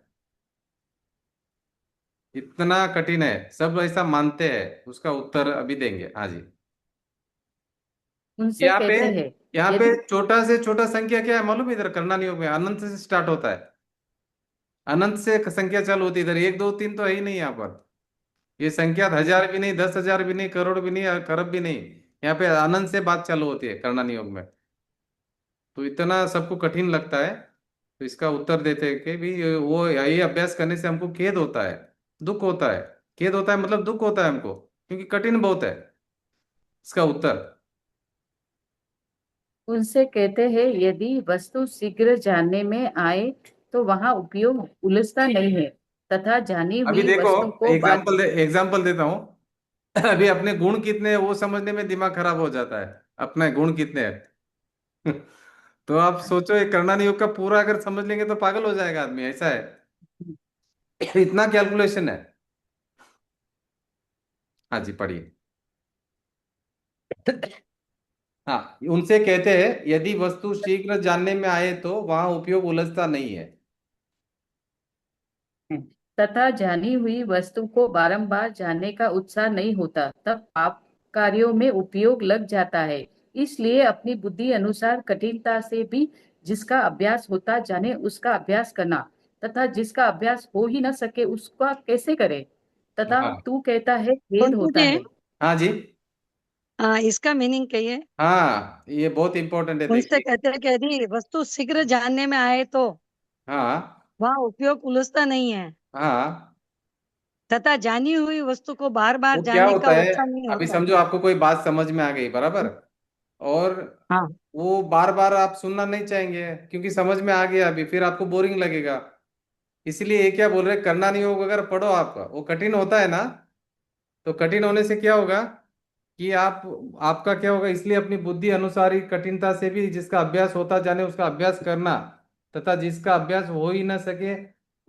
इतना कठिन है, सब ऐसा मानते हैं। उसका उत्तर अभी देंगे। हाँ जी। उनसे यहाँ पे कहते हैं यहाँ पे यदि छोटा से छोटा संख्या क्या है मालूम है? इधर करना नहीं होगा, अनंत से स्टार्ट होता है। अनंत से संख्या चालू होती है। इधर 1 2 3 तो है ही नहीं यहाँ पर। ये संख्या 1000 भी नहीं, 10,000 भी नहीं, करोड़ भी नहीं, खरब भी नहीं। यहाँ पे अनंत से बात चालू होती है करना नहीं योग में। तो इतना सबको कठिन लगता है। तो इसका उत्तर देते हैं कि भी वो ये अभ्यास करने से हमको खेद होता है, दुख होता है। खेद होता है मतलब दुख होता है हमको, क्योंकि कठिन बहुत है। इसका उत्तर। उनसे कहते हैं यदि वस्तु शीघ्र जानने में आए तो वहाँ उपयोग उलझता नहीं है, तथा जानी अभी हुई देखो, वस्तु को बाद एग्जाम्पल देता हूँ। अभी अपने गुण कितने हैं वो समझने में दिमाग खराब हो जाता है। अपने गुण कितने हैं। तो आप सोचो, ये करना नहीं योग का पूरा अगर समझ लेंगे तो पागल हो जाएगा आदमी, ऐसा है। इतना कैलकुलेशन है। हाँ जी, पढ़िए। हाँ, उनसे कहते हैं यदि वस्तु शीघ्र जानने में आए तो वहां उपयोग उलझता नहीं है। तथा जानी हुई वस्तु को बारंबार जानने का उत्साह नहीं होता, तब पाप कार्यों में उपयोग लग जाता है। इसलिए अपनी बुद्धि अनुसार कठिनता से भी जिसका अभ्यास होता जाने उसका अभ्यास करना, तथा जिसका अभ्यास हो ही न सके उसका कैसे करे। तथा हाँ। तू कहता है खेद पंकु होता जी, है। हाँ जी। इसका मीनिंग कहिए। हाँ, ये बहुत इंपॉर्टेंट है, उनसे देखिए। कहते हैं कि यदि वस्तु शीघ्र जानने में आए तो हाँ। वहाँ उपयोग उलझता नहीं है, हाँ, तथा जानी हुई वस्तु को बार बार वो क्या जानने होता का है? उत्साह नहीं अभी होता। समझो आपको कोई बात समझ में आ गई, बराबर। और हाँ। वो बार बार आप सुनना नहीं चाहेंगे, क्योंकि समझ में आ गया अभी, फिर आपको बोरिंग लगेगा। इसलिए ये क्या बोल रहे हैं, करना नहीं होगा। अगर पढ़ो आपका वो कठिन होता है ना, तो कठिन होने से क्या होगा कि आपका क्या होगा, इसलिए अपनी बुद्धि अनुसार ही कठिनता से भी जिसका अभ्यास होता जाने उसका अभ्यास करना, तथा जिसका अभ्यास हो ही ना सके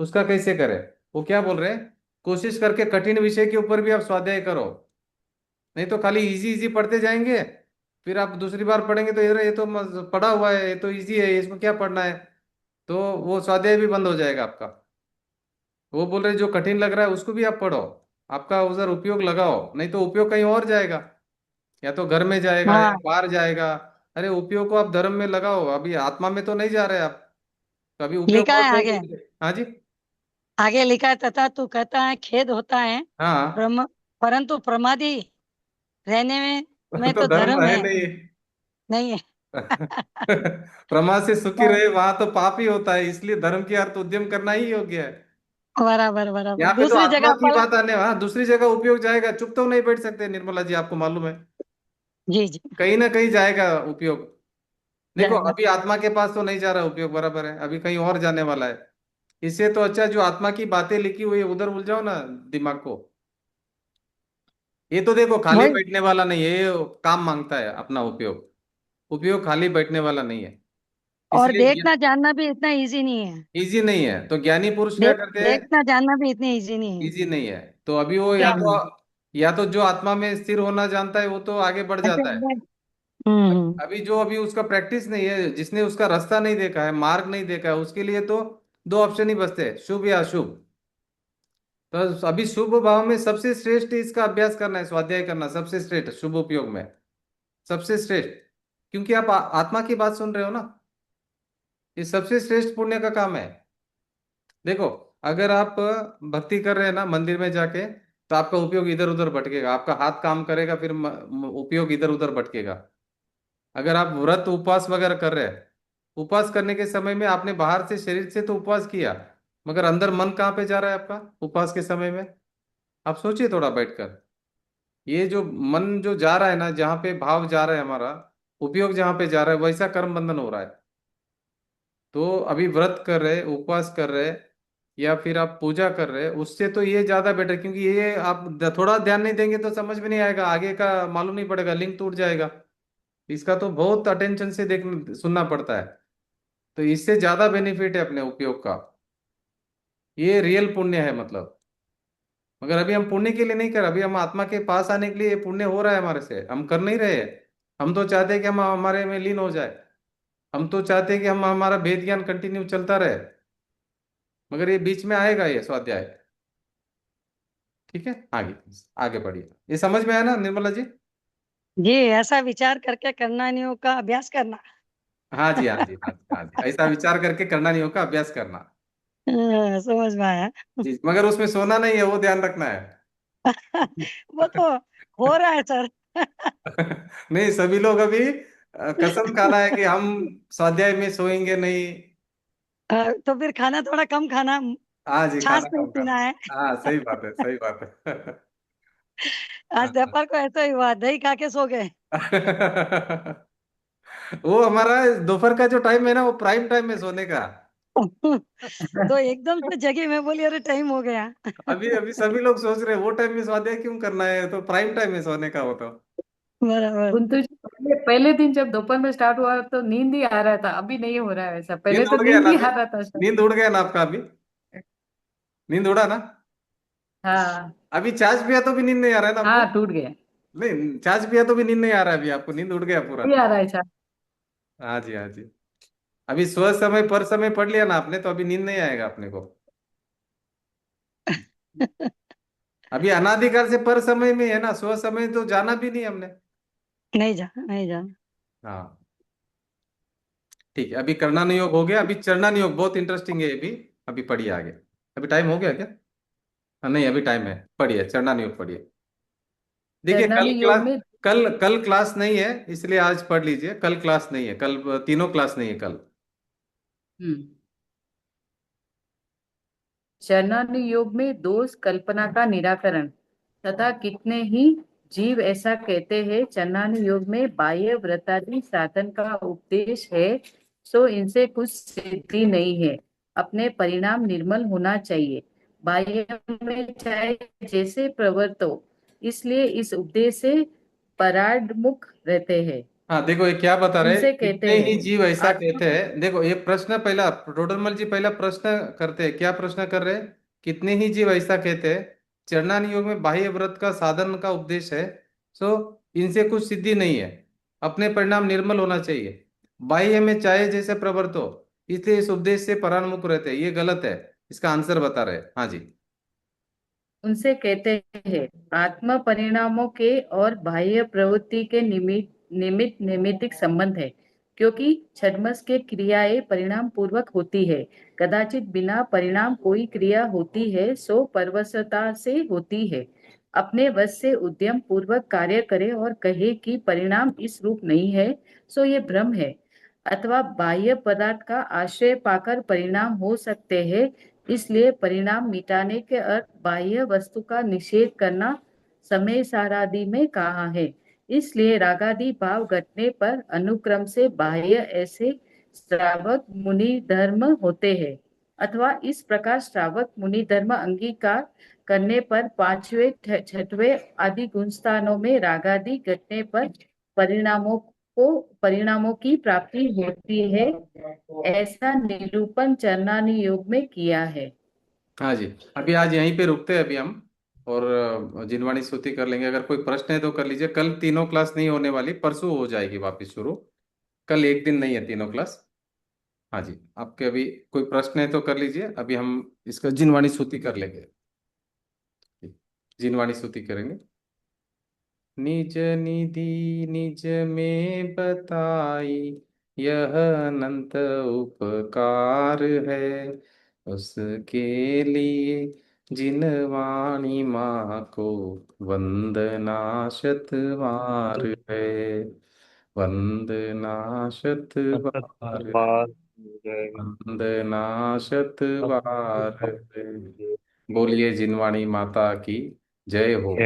उसका कैसे करे। वो क्या बोल रहे हैं, कोशिश करके कठिन विषय के ऊपर भी आप स्वाध्याय करो। नहीं तो खाली इजी इजी पढ़ते जाएंगे, फिर आप दूसरी बार पढ़ेंगे तो ये तो पढ़ा हुआ है, ये तो इजी है, इसमें क्या पढ़ना है। तो वो स्वाध्याय भी बंद हो जाएगा आपका। वो बोल रहे जो कठिन लग रहा है उसको भी आप पढ़ो, आपका उधर उपयोग लगाओ, नहीं तो उपयोग कहीं और जाएगा। या तो घर में जाएगा या हाँ, बाहर जाएगा। अरे उपयोग को आप धर्म में लगाओ, अभी आत्मा में तो नहीं जा रहे आप। तो अभी उपयोग लिखा और है कहीं आगे। नहीं। हाँ जी। आगे लिखा है, तथा तू कहता है खेद होता है, हाँ। परंतु प्रमादी रहने में तो तो धर्म धर्म है है, नहीं। नहीं है। प्रमाद से सुखी रहे वहां तो पाप ही होता है, इसलिए धर्म की अर्थ उद्यम करना ही योग्य है। बराबर बराबर, यहाँ पे तो दूसरी आत्मा जगह की पर। बात आने, हाँ दूसरी जगह उपयोग जाएगा, चुप तो नहीं बैठ सकते निर्मला जी, आपको मालूम है। जी जी। कहीं ना कहीं जाएगा उपयोग। देखो जाएगा। अभी आत्मा के पास तो नहीं जा रहा उपयोग, बराबर है, अभी कहीं और जाने वाला है। इससे तो अच्छा जो आत्मा की बातें लिखी हुई है उधर उलझाओ ना दिमाग को। ये तो देखो खाली वही। बैठने वाला नहीं है, ये काम मांगता है अपना उपयोग। उपयोग खाली बैठने वाला नहीं है। और इसलिए देखना जानना भी इतना इजी नहीं है। इजी नहीं है, तो ज्ञानी पुरुष क्या करते हैं? देखना जानना भी इतनी इजी नहीं है। इजी नहीं है, तो अभी वो हम्म। या तो जो आत्मा में स्थिर होना जानता है वो तो आगे बढ़ अच्छा, जाता है। हम्म। अभी जो अभी उसका प्रैक्टिस नहीं है, जिसने उसका रास्ता नहीं देखा है, मार्ग नहीं देखा है, उसके लिए तो दो ऑप्शन ही बचते हैं, शुभ या अशुभ। तो अभी शुभ भाव में सबसे श्रेष्ठ इसका अभ्यास करना है, स्वाध्याय करना सबसे श्रेष्ठ, शुभ उपयोग में सबसे श्रेष्ठ। क्योंकि आप आत्मा की बात सुन रहे हो ना, ये सबसे श्रेष्ठ पुण्य का काम है। देखो, अगर आप भक्ति कर रहे हैं ना मंदिर में जाके, तो आपका उपयोग इधर उधर भटकेगा, आपका हाथ काम करेगा, फिर उपयोग इधर उधर भटकेगा। अगर आप व्रत उपवास वगैरह कर रहे हैं, उपवास करने के समय में आपने बाहर से शरीर से तो उपवास किया, मगर अंदर मन कहाँ पे जा रहा है आपका उपवास के समय में? आप सोचिए थोड़ा बैठकर। ये जो मन जो जा रहा है ना, जहाँ पे भाव जा रहा है हमारा, उपयोग जहाँ पे जा रहा है, वैसा कर्म बंधन हो रहा है। तो अभी व्रत कर रहे, उपवास कर रहे, या फिर आप पूजा कर रहे, उससे तो ये ज्यादा बेटर, क्योंकि ये आप थोड़ा ध्यान नहीं देंगे तो समझ में नहीं आएगा, आगे का मालूम नहीं पड़ेगा, लिंक टूट जाएगा। इसका तो बहुत अटेंशन से देख सुनना पड़ता है। तो इससे ज्यादा बेनिफिट है अपने उपयोग का। ये रियल पुण्य है मतलब। मगर अभी हम पुण्य के लिए नहीं कर, अभी हम आत्मा के पास आने के लिए ये पुण्य हो रहा है हमारे से, हम कर नहीं रहे हैं। हम तो चाहते हैं कि हम हमारे में लीन हो जाए। हम तो चाहते हैं कि हम हमारा वेद ज्ञान कंटिन्यू चलता रहे। मगर ये बीच में आएगा ये स्वाध्याय। ठीक है, आगे आगे बढ़िए। ये समझ में आया ना निर्मला जी? जी, ऐसा विचार करके करना नहीं का अभ्यास करना। हाँ जी, हाँ जी, हाँ जी, हाँ जी, ऐसा विचार करके करना नहीं होगा, अभ्यास करना। समझ में आया। जी, मगर उसमें सोना नहीं है, वो ध्यान रखना है। वो तो हो रहा है सर। नहीं, सभी लोग अभी कसम खाना है कि हम स्वाध्याय में सोएंगे नहीं। तो फिर खाना थोड़ा कम खाना, हाँ जी, छाछ खाना नहीं कम पीना है। खाना। हाँ, सही बात है, सही बात है। आज दोपहर को ऐसा ही हुआ, दही खा के सो गए। वो हमारा दोपहर का जो टाइम है ना, वो प्राइम टाइम है सोने का। तो एकदम से जगी, मैं बोली अरे टाइम हो गया। अभी अभी सभी लोग सोच रहे हैं वो टाइम में स्वाध्याय क्यों करना है, तो प्राइम टाइम है सोने का वो तो। बराबर। कुंतु जी, पहले पहले दिन जब दोपहर में स्टार्ट हुआ तो नींद ही आ रहा था, अभी नहीं हो रहा है वैसा, पहले नींद तो उड़ गया नींद ना ही अभी? आ रहा था सर। नींद उड़ गया ना आपका अभी? नींद उड़ा ना? हाँ। अभी चार्ज पिया तो भी नींद नहीं आ रहा है ना आपको? हाँ, टूट गया। नहीं, चार्ज पिया तो भी नींद नहीं आ रहा है अभी आपको, नींद उड़ गया पूरा? नहीं आ रहा है सर। हाँ जी, हाँ जी। अभी स्व समय पर समय पढ़ लिया ना आपने, तो अभी नींद नहीं आएगा अपने को। अभी अनादिकाल से पर समय में है ना, स्व समय तो जाना भी नहीं हमने। नहीं जाना, नहीं जाना। हाँ, ठीक है, अभी करना योग हो गया, अभी चरना योग बहुत इंटरेस्टिंग है ये भी। अभी पढ़िए आगे। अभी टाइम हो गया क्या? हाँ, नहीं, अभी टाइम है, पढ़िए चरना योग पढ़िए। देखिए, कल चरणानी योग क्लास, में। कल क्लास नहीं है, इसलिए आज पढ़ लीजिए। कल क्लास नहीं है, कल तीनों क्लास नहीं है कल। हम्म। चरणानी योग में दोष कल्पना का निराकरण तथा कितने ही जीव ऐसा कहते हैं चरणानी योग में बाह्य व्रतादि साधन का उपदेश है, सो इनसे कुछ सिद्धि नहीं है। अपने परिणाम निर्मल होना चाहिए, बाह्य में चाहे जैसे प्रवृत्त हो, इसलिए इस उपदेश से पराडमुख रहते हैं। हाँ, देखो ये क्या बता रहे हैं, उनसे कहते कितने हैं ही जीव ऐसा आत्मा। कहते हैं। देखो ये प्रश्न पहला, टोडरमल जी पहला प्रश्न करते हैं, क्या प्रश्न कर रहे हैं? कितने ही जीव ऐसा कहते हैं चरणान योग में बाह्य व्रत का साधन का उपदेश है, सो इनसे कुछ सिद्धि नहीं है, अपने परिणाम निर्मल होना चाहिए, बाह्य में चाहे जैसे प्रवृत्त हो, इसलिए इस उपदेश से परान्मुख रहते हैं। ये गलत है, इसका आंसर बता रहे हैं। हाँ जी। उनसे कहते हैं आत्म परिणामों के और बाह्य प्रवृत्ति के निमित्त निमित्त नैमित्तिक संबंध है, क्योंकि छद्मस के क्रियाएं परिणाम पूर्वक होती है। कदाचित बिना परिणाम कोई क्रिया होती है, सो परवशता से होती है। अपने वश से उद्यम पूर्वक कार्य करे और कहे कि परिणाम इस रूप नहीं है, सो ये भ्रम है। अथवा बाह्य पदार्थ का आश्रय पाकर परिणाम हो सकते हैं, इसलिए परिणाम मिटाने के अर्थ बाह्य वस्तु का निषेध करना समय सारादि में कहा है। इसलिए रागादि भाव घटने पर अनुक्रम से बाह्य ऐसे श्रावक मुनि धर्म होते हैं, अथवा इस प्रकार श्रावक मुनि धर्म अंगीकार करने पर पांचवें छठवें आदि गुण स्थानों में रागादि घटने पर परिणामों परिणामों की प्राप्ति होती है, ऐसा निरूपण चरणानी योग में किया है। हाँ जी, अभी आज यहीं पे रुकते हैं अभी हम, और जिनवाणी स्तुति कर लेंगे। अगर कोई प्रश्न है तो कर लीजिए। कल तीनों क्लास नहीं होने वाली, परसों हो जाएगी वापस शुरू। कल एक दिन नहीं है तीनों क्लास। हाँ जी, आपके अभी कोई प्रश्न है तो कर लीजिए, अभी हम इसका जिनवाणी स्तुति कर लेंगे। जिनवाणी स्तुति करेंगे। निज निधि निज में बताई, यह अनंत उपकार है, उसके लिए जिन वाणी माँ को वंदना शत बार है, वंदना शत बार, वंदना शत बार है। बोलिए जिनवाणी माता की जय हो,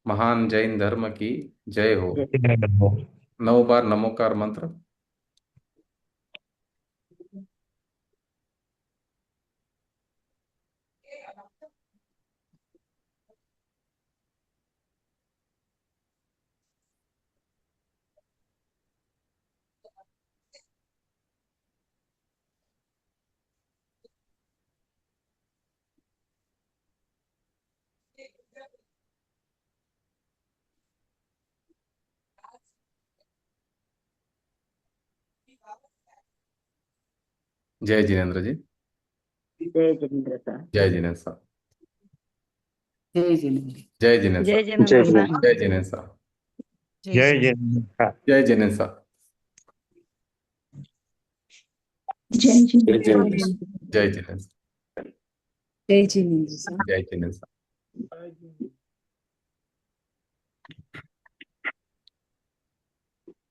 महान जैन धर्म की जय हो। 9 बार नमोकार मंत्र। जय जिनेन्द्र जी। जय जिनेन्द्र सर। जय जिनेन्द्र साहब। जय जिनेन्द्र। जय जिनेन्द्र जय साहब। जिनेन्द्र साहब। जय जिनेन्द्र साहब। जय जिनेन्द्र। जय जिनेन्द्र साहब। जय जय जिनेन्द्र। जिनेन्द्र। जय जिनेन्द्र। जय जिनेन्द्र साहब। जय जिनेन्द्र साहब।